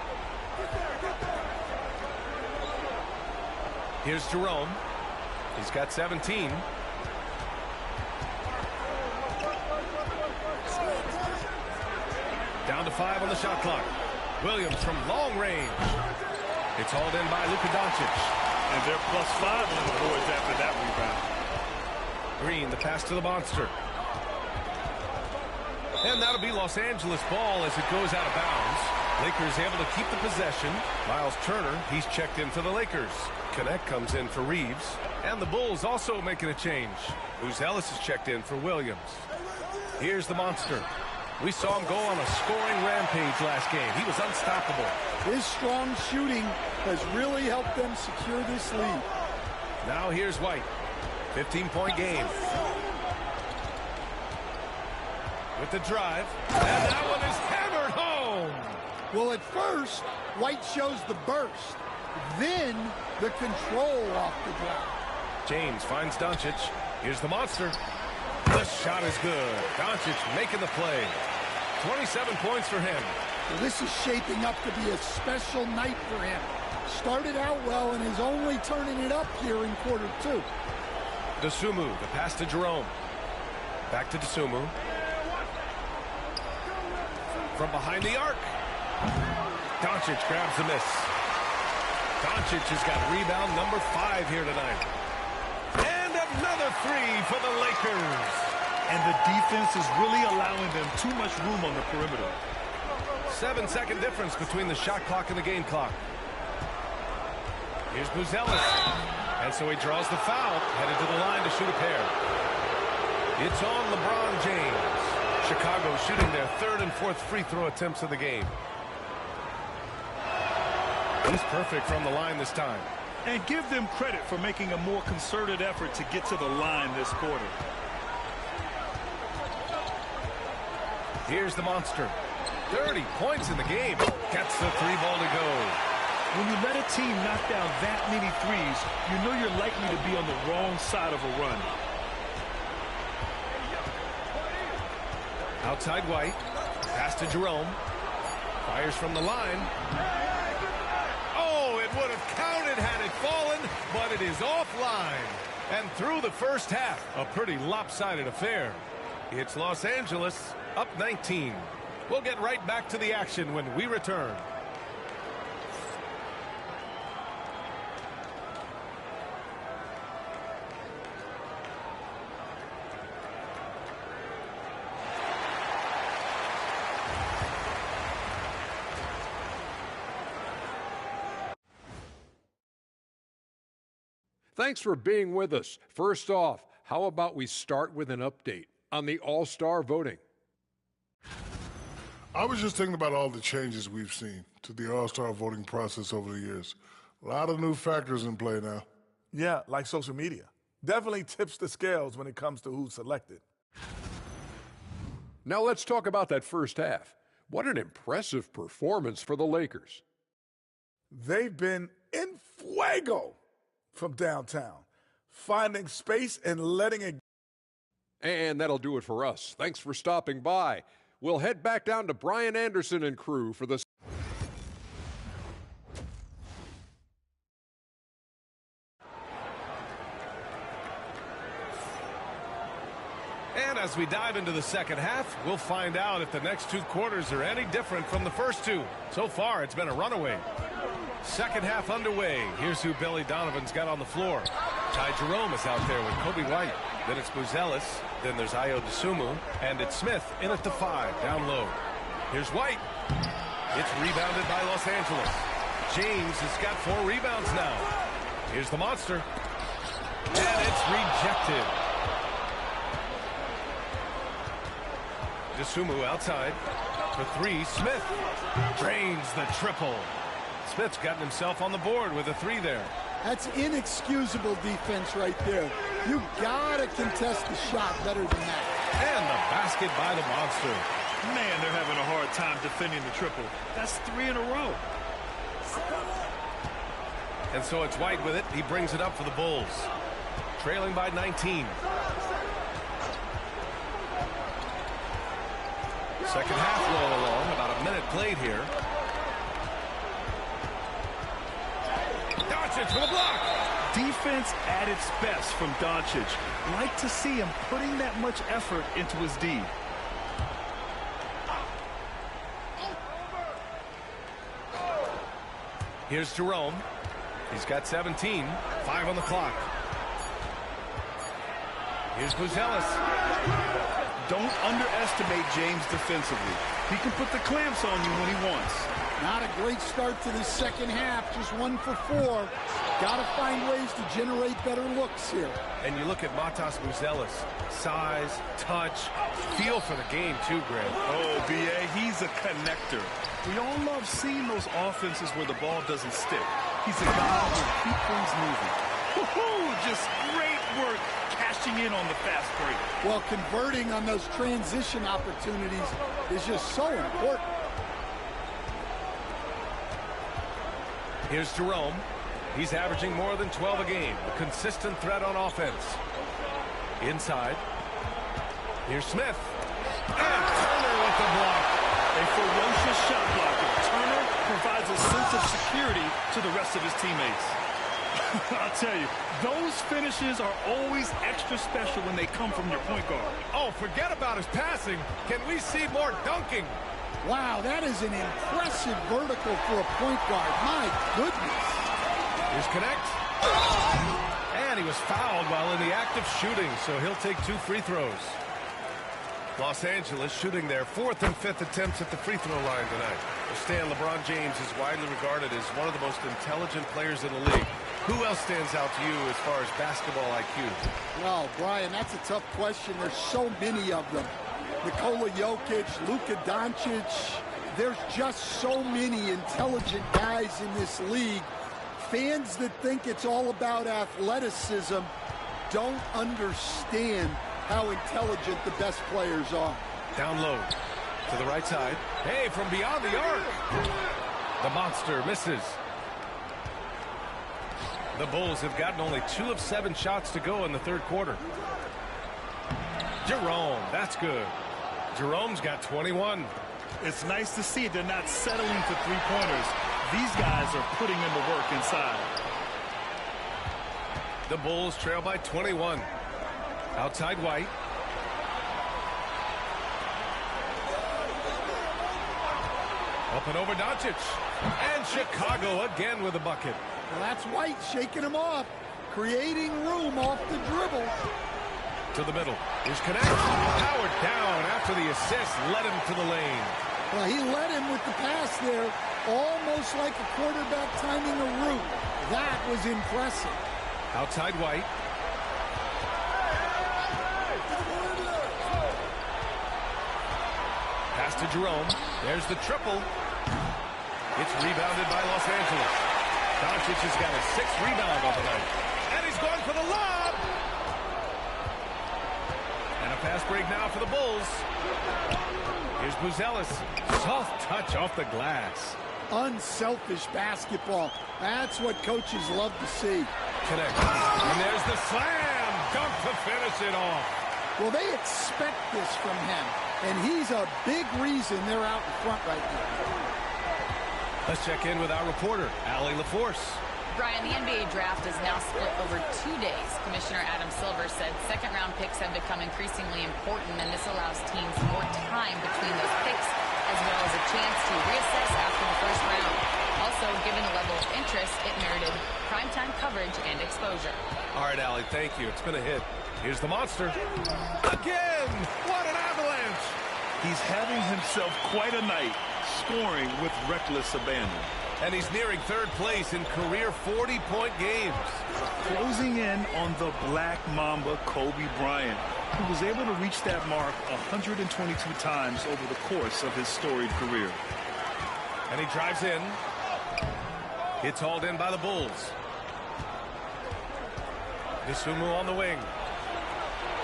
Here's Jerome. He's got 17. Down to 5 on the shot clock. Williams from long range. It's hauled in by Luka Doncic. And they're +5 on the boards after that rebound. Green, the pass to the monster. And that'll be Los Angeles ball as it goes out of bounds. Lakers able to keep the possession. Miles Turner, he's checked in for the Lakers. Connect comes in for Reeves. And the Bulls also making a change. Ellis is checked in for Williams. Here's the monster. We saw him go on a scoring rampage last game. He was unstoppable. His strong shooting has really helped them secure this lead. Now here's White. 15-point game. With the drive. And that one is hammered Jerome. Well, at first, White shows the burst, then the control off the ground. James finds Doncic. Here's the monster. The shot is good. Doncic making the play. 27 points for him. Well, this is shaping up to be a special night for him. Started out well and is only turning it up here in quarter 2. Dosunmu, the pass to Jerome. Back to Dosunmu. From behind the arc. Doncic grabs the miss. Doncic has got rebound number 5 here tonight. And another 3 for the Lakers. And the defense is really allowing them too much room on the perimeter. 7-second difference between the shot clock and the game clock. Here's Buzelis. And so he draws the foul, headed to the line to shoot a pair. It's on LeBron James. Chicago shooting their 3rd and 4th free throw attempts of the game. He's perfect from the line this time. And give them credit for making a more concerted effort to get to the line this quarter. Here's the monster. 30 points in the game. Gets the 3-ball to go. When you let a team knock down that many threes, you know you're likely to be on the wrong side of a run. Outside White. Pass to Jerome. Fires from the line. Oh, it would have counted had it fallen, but it is offline. And through the first half, a pretty lopsided affair. It's Los Angeles up 19. We'll get right back to the action when we return. Thanks for being with us. First off, how about we start with an update on the All-Star voting? I was just thinking about all the changes we've seen to the All-Star voting process over the years. A lot of new factors in play now. Yeah, like social media. Definitely tips the scales when it comes to who's selected. Now let's talk about that first half. What an impressive performance for the Lakers. They've been in fuego from downtown, finding space and letting it. And that'll do it for us. Thanks for stopping by. We'll head back down to Brian Anderson and crew for the And as we dive into the second half, we'll find out if the next 2 quarters are any different from the first 2. So far, it's been a runaway. Second half underway. Here's who Billy Donovan's got on the floor. Ty Jerome is out there with Kobe White. Then it's Buzelis. Then there's Ayo Dosunmu. And it's Smith in at the 5, down low. Here's White. It's rebounded by Los Angeles. James has got 4 rebounds now. Here's the monster. And it's rejected. Dosunmu outside. For 3, Smith drains the triple. Smith's gotten himself on the board with a 3 there. That's inexcusable defense right there. You gotta contest the shot better than that. And the basket by the monster. Man, they're having a hard time defending the triple. That's 3 in a row. And so it's White with it. He brings it up for the Bulls. Trailing by 19. Second half roll along. About a minute played here. Doncic for the block. Defense at its best from Doncic. Like to see him putting that much effort into his D. Here's Jerome. He's got 17. 5 on the clock. Here's Buzelis. Don't underestimate James defensively. He can put the clamps on you when he wants. Not a great start to the second half. Just 1 for 4. Got to find ways to generate better looks here. And you look at Matas Buzelis. Size, touch, feel for the game too, Greg. Oh, B.A., he's a connector. We all love seeing those offenses where the ball doesn't stick. He's a guy who will keep things moving. Woohoo! Just great work cashing in on the fast break. Well, converting on those transition opportunities is just so important. Here's Jerome. He's averaging more than 12 a game. A consistent threat on offense. Inside. Here's Smith. And Turner with the block. A ferocious shot blocker. Turner provides a sense of security to the rest of his teammates. I'll tell you, those finishes are always extra special when they come from your point guard. Oh, forget about his passing. Can we see more dunking? Wow, that is an impressive vertical for a point guard. My goodness. Here's Connect. And he was fouled while in the act of shooting, so he'll take 2 free throws. Los Angeles shooting their 4th and 5th attempts at the free throw line tonight. Stan, LeBron James is widely regarded as one of the most intelligent players in the league. Who else stands out to you as far as basketball IQ? Well, Brian, that's a tough question. There's so many of them. Nikola Jokic, Luka Doncic. There's just so many intelligent guys in this league. Fans that think it's all about athleticism don't understand how intelligent the best players are. Down low to the right side. Hey, from beyond the arc. The monster misses. The Bulls have gotten only 2 of 7 shots to go in the 3rd quarter. Jerome, that's good. Jerome's got 21. It's nice to see they're not settling for three-pointers. These guys are putting in the work inside. The Bulls trail by 21. Outside White. Up and over Doncic. And Chicago again with a bucket. Well, that's White shaking him off, creating room off the dribble. To the middle. Here's Connect. Howard down after the assist. Led him to the lane. Well, he led him with the pass there, almost like a quarterback timing a route. That was impressive. Outside White. Pass to Jerome. There's the triple. It's rebounded by Los Angeles. Doncic has got his 6th rebound on the night. And he's going for the lob. And a fast break now for the Bulls. Here's Buzelis. Soft touch off the glass. Unselfish basketball. That's what coaches love to see. Connect. And there's the slam. Dunk to finish it off. Well, they expect this from him. And he's a big reason they're out in front right now. Let's check in with our reporter, Allie LaForce. Brian, the NBA draft is now split over 2 days. Commissioner Adam Silver said second-round picks have become increasingly important, and this allows teams more time between those picks, as well as a chance to reassess after the first round. Also, given the level of interest, it merited primetime coverage and exposure. All right, Allie, thank you. It's been a hit. Here's the monster. Again! What an avalanche! He's having himself quite a night, scoring with reckless abandon. And he's nearing 3rd place in career 40-point games. Closing in on the Black Mamba, Kobe Bryant, who was able to reach that mark 122 times over the course of his storied career. And he drives in. It's hauled in by the Bulls. Dosunmu on the wing.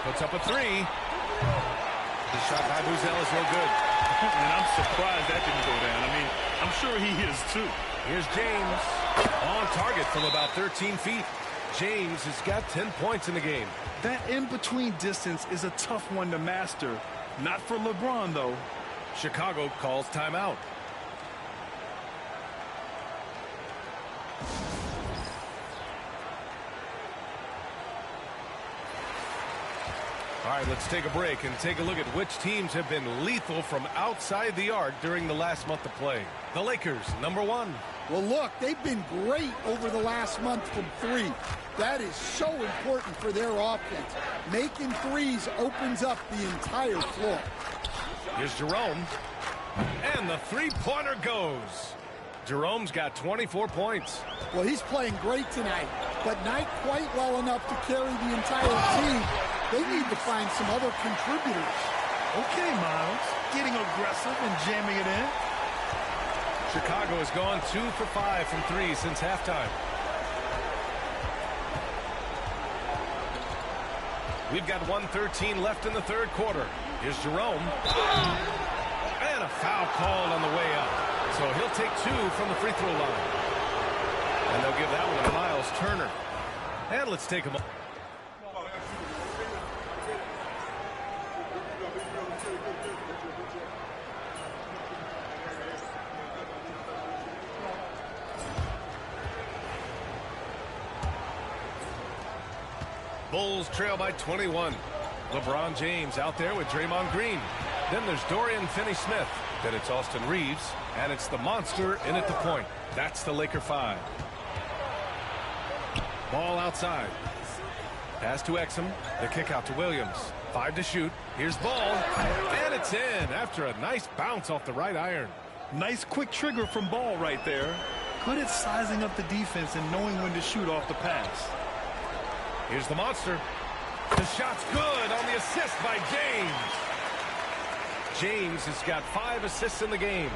Puts up a 3. The shot by Buzelis no good. And I'm surprised that didn't go down. I mean, I'm sure he is too. Here's James. On target from about 13 feet. James has got 10 points in the game. That in-between distance is a tough one to master. Not for LeBron, though. Chicago calls timeout. All right, let's take a break and take a look at which teams have been lethal from outside the arc during the last month of play. The Lakers, number 1. Well, look, they've been great over the last month from 3. That is so important for their offense. Making threes opens up the entire floor. Here's Jerome. And the three-pointer goes. Jerome's got 24 points. Well, he's playing great tonight, but not quite well enough to carry the entire team. They need to find some other contributors. Okay, Miles. Getting aggressive and jamming it in. Chicago has gone 2 for 5 from 3 since halftime. We've got 1:13 left in the 3rd quarter. Here's Jerome. And a foul called on the way up. So he'll take 2 from the free throw line. And they'll give that one to Miles Turner. And let's take him. Bulls trail by 21. LeBron James out there with Draymond Green. Then there's Dorian Finney-Smith. Then it's Austin Reeves. And it's the monster in at the point. That's the Laker 5. Ball outside. Pass to Exum. The kick out to Williams. 5 to shoot. Here's Ball. And it's in after a nice bounce off the right iron. Nice quick trigger from Ball right there. Good at sizing up the defense and knowing when to shoot off the pass. Here's the monster. The shot's good on the assist by James. James has got 5 assists in the game.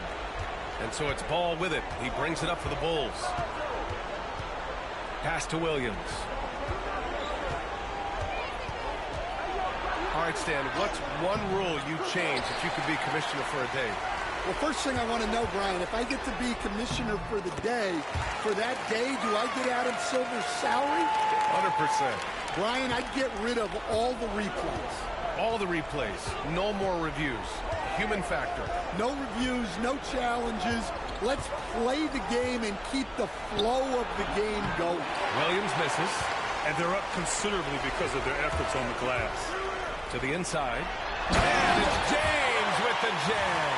And so it's Ball with it. He brings it up for the Bulls. Pass to Williams. All right, Stan, what's one rule you change if you could be commissioner for a day? Well, first thing I want to know, Brian, if I get to be commissioner for the day, for that day, do I get Adam Silver's salary? 100%. Brian, I'd get rid of all the replays. All the replays. No more reviews. Human factor. No reviews, no challenges. Let's play the game and keep the flow of the game going. Williams misses. And they're up considerably because of their efforts on the glass. To the inside. And it's James with the jam.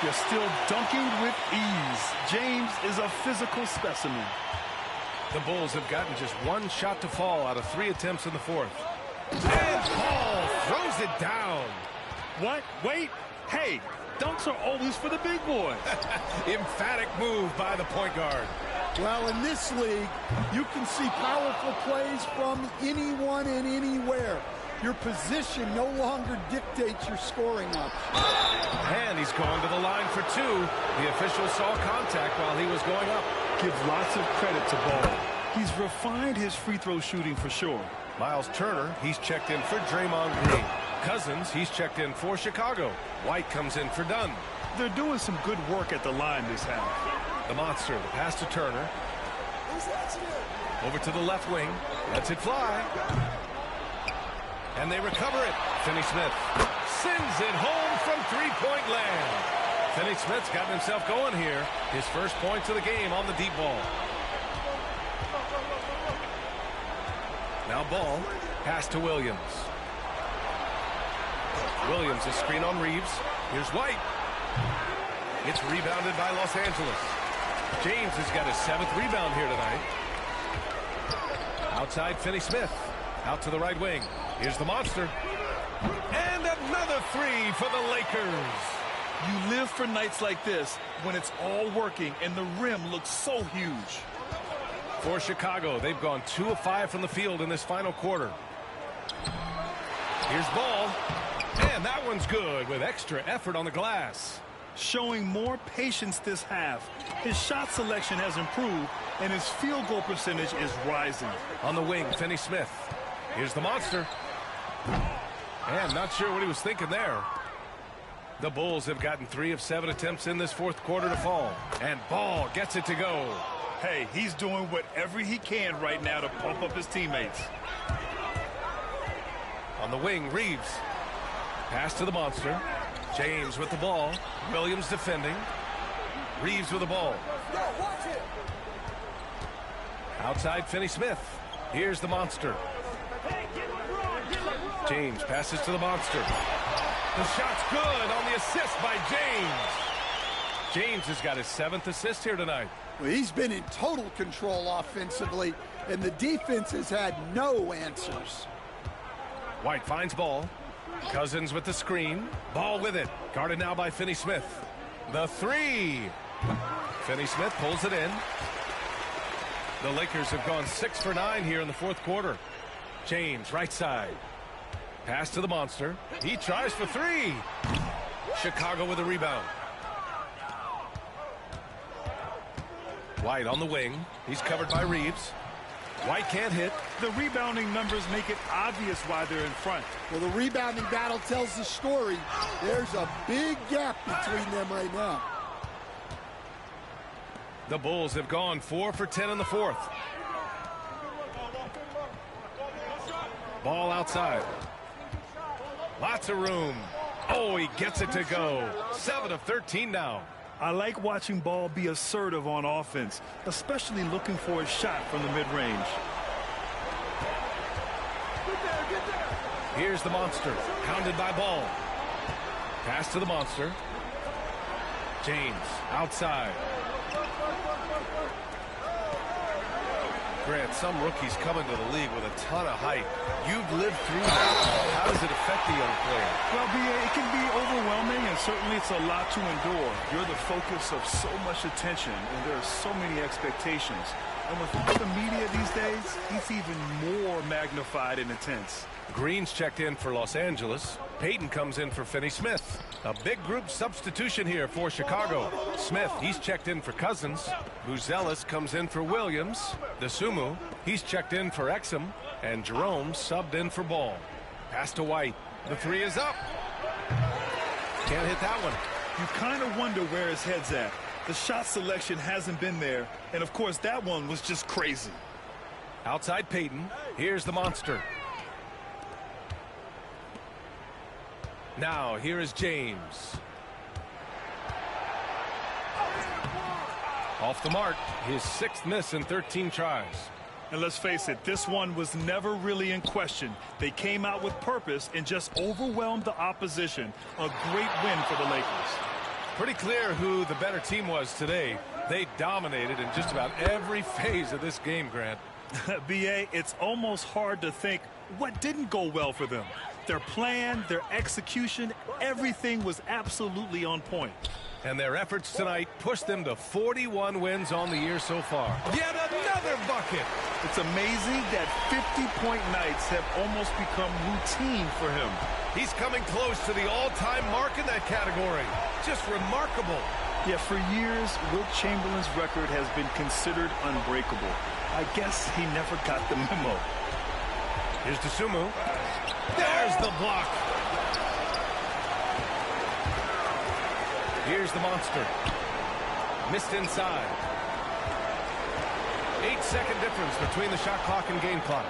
They're still dunking with ease. James is a physical specimen. The Bulls have gotten just 1 shot to fall out of 3 attempts in the fourth. And Paul throws it down. What? Wait. Hey, dunks are always for the big boys. Emphatic move by the point guard. Well, in this league, you can see powerful plays from anyone and anywhere. Your position no longer dictates your scoring options. And he's going to the line for 2. The official saw contact while he was going up. Give lots of credit to Ball. He's refined his free throw shooting for sure. Miles Turner, he's checked in for Draymond Green. Cousins, he's checked in for Chicago. White comes in for Dunn. They're doing some good work at the line this half. The monster, the pass to Turner. Over to the left wing. Lets it fly. And they recover it. Finney-Smith sends it home from three-point land. Finney-Smith's gotten himself going here. His first points of the game on the deep ball. Now Ball. Pass to Williams. Williams, a screen on Reeves. Here's White. It's rebounded by Los Angeles. James has got his 7th rebound here tonight. Outside Finney-Smith. Out to the right wing. Here's the monster. And another 3 for the Lakers. You live for nights like this when it's all working and the rim looks so huge. For Chicago, they've gone 2 of 5 from the field in this final quarter. Here's Ball. And that one's good with extra effort on the glass. Showing more patience this half. His shot selection has improved and his field goal percentage is rising. On the wing, Finney-Smith. Here's the monster. And not sure what he was thinking there. The Bulls have gotten 3 of 7 attempts in this fourth quarter to fall. And Ball gets it to go. Hey, he's doing whatever he can right now to pump up his teammates. On the wing, Reeves. Pass to the monster. James with the ball. Williams defending. Reeves with the ball. Outside Finney-Smith. Here's the monster. James passes to the monster. The shot's good on the assist by James. James has got his 7th assist here tonight. Well, he's been in total control offensively, and the defense has had no answers. White finds Ball. Cousins with the screen. Ball with it. Guarded now by Finney-Smith. The 3. Finney-Smith pulls it in. The Lakers have gone 6 for 9 here in the fourth quarter. James, right side. Pass to the monster. He tries for 3. Chicago with a rebound. White on the wing. He's covered by Reeves. White can't hit. The rebounding numbers make it obvious why they're in front. Well, the rebounding battle tells the story. There's a big gap between them right now. The Bulls have gone 4 for 10 in the fourth. Ball outside. Lots of room. Oh, he gets it to go. 7 of 13 now. I like watching Ball be assertive on offense, especially looking for a shot from the mid-range. Here's the Monster, hounded by Ball. Pass to the Monster. James, outside. Grant, some rookies come into the league with a ton of height. You've lived through that. How does it affect the young player? Well, it can be overwhelming, and certainly it's a lot to endure. You're the focus of so much attention, and there are so many expectations. And with all the media these days, he's even more magnified and intense. Green's checked in for Los Angeles. Payton comes in for Finney Smith. A big group substitution here for Chicago. Smith, he's checked in for Cousins. Buzelis comes in for Williams. Dosunmu, he's checked in for Exum. And Jerome subbed in for Ball. Pass to White. The three is up. Can't hit that one. You kind of wonder where his head's at. The shot selection hasn't been there. And, of course, that one was just crazy. Outside Payton. Here's the Monster. Now, here is James. Off the mark, his 6th miss in 13 tries. And let's face it, this one was never really in question. They came out with purpose and just overwhelmed the opposition. A great win for the Lakers. Pretty clear who the better team was today. They dominated in just about every phase of this game, Grant. B.A., it's almost hard to think what didn't go well for them. Their plan, their execution, everything was absolutely on point. And their efforts tonight pushed them to 41 wins on the year so far. Yet another bucket. It's amazing that 50-point nights have almost become routine for him. He's coming close to the all-time mark in that category. Just remarkable. Yeah, for years, Wilt Chamberlain's record has been considered unbreakable. I guess he never got the memo. Here's Dosunmu. There's the block. Here's the Monster. Missed inside. 8-second difference between the shot clock and game clock.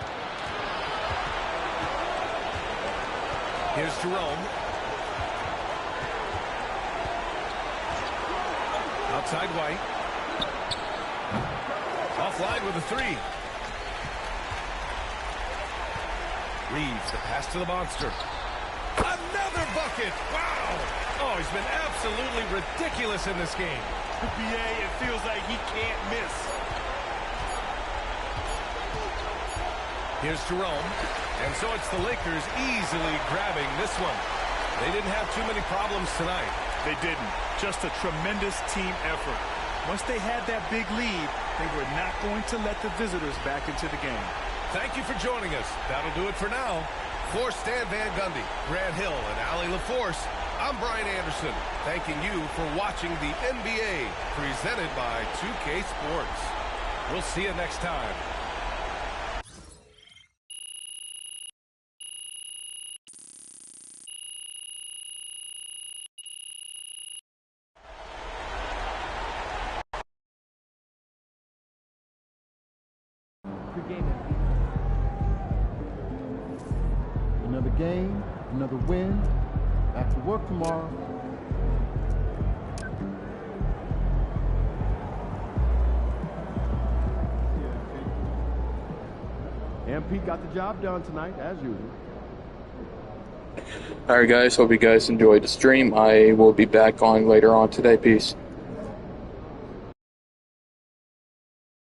Here's Jerome. Outside White. Offline with a three. Reeves, the pass to the Monster. Another bucket! Wow! Oh, he's been absolutely ridiculous in this game. BA, it feels like he can't miss. Here's Jerome. And so it's the Lakers easily grabbing this one. They didn't have too many problems tonight. They didn't. Just a tremendous team effort. Once they had that big lead, they were not going to let the visitors back into the game. Thank you for joining us. That'll do it for now. For Stan Van Gundy, Grant Hill, and Allie LaForce, I'm Brian Anderson, thanking you for watching the NBA presented by 2K Sports. We'll see you next time. Another game, another win. Back to work tomorrow. MP got the job done tonight, as usual. Alright guys, hope you guys enjoyed the stream. I will be back on later on today. Peace.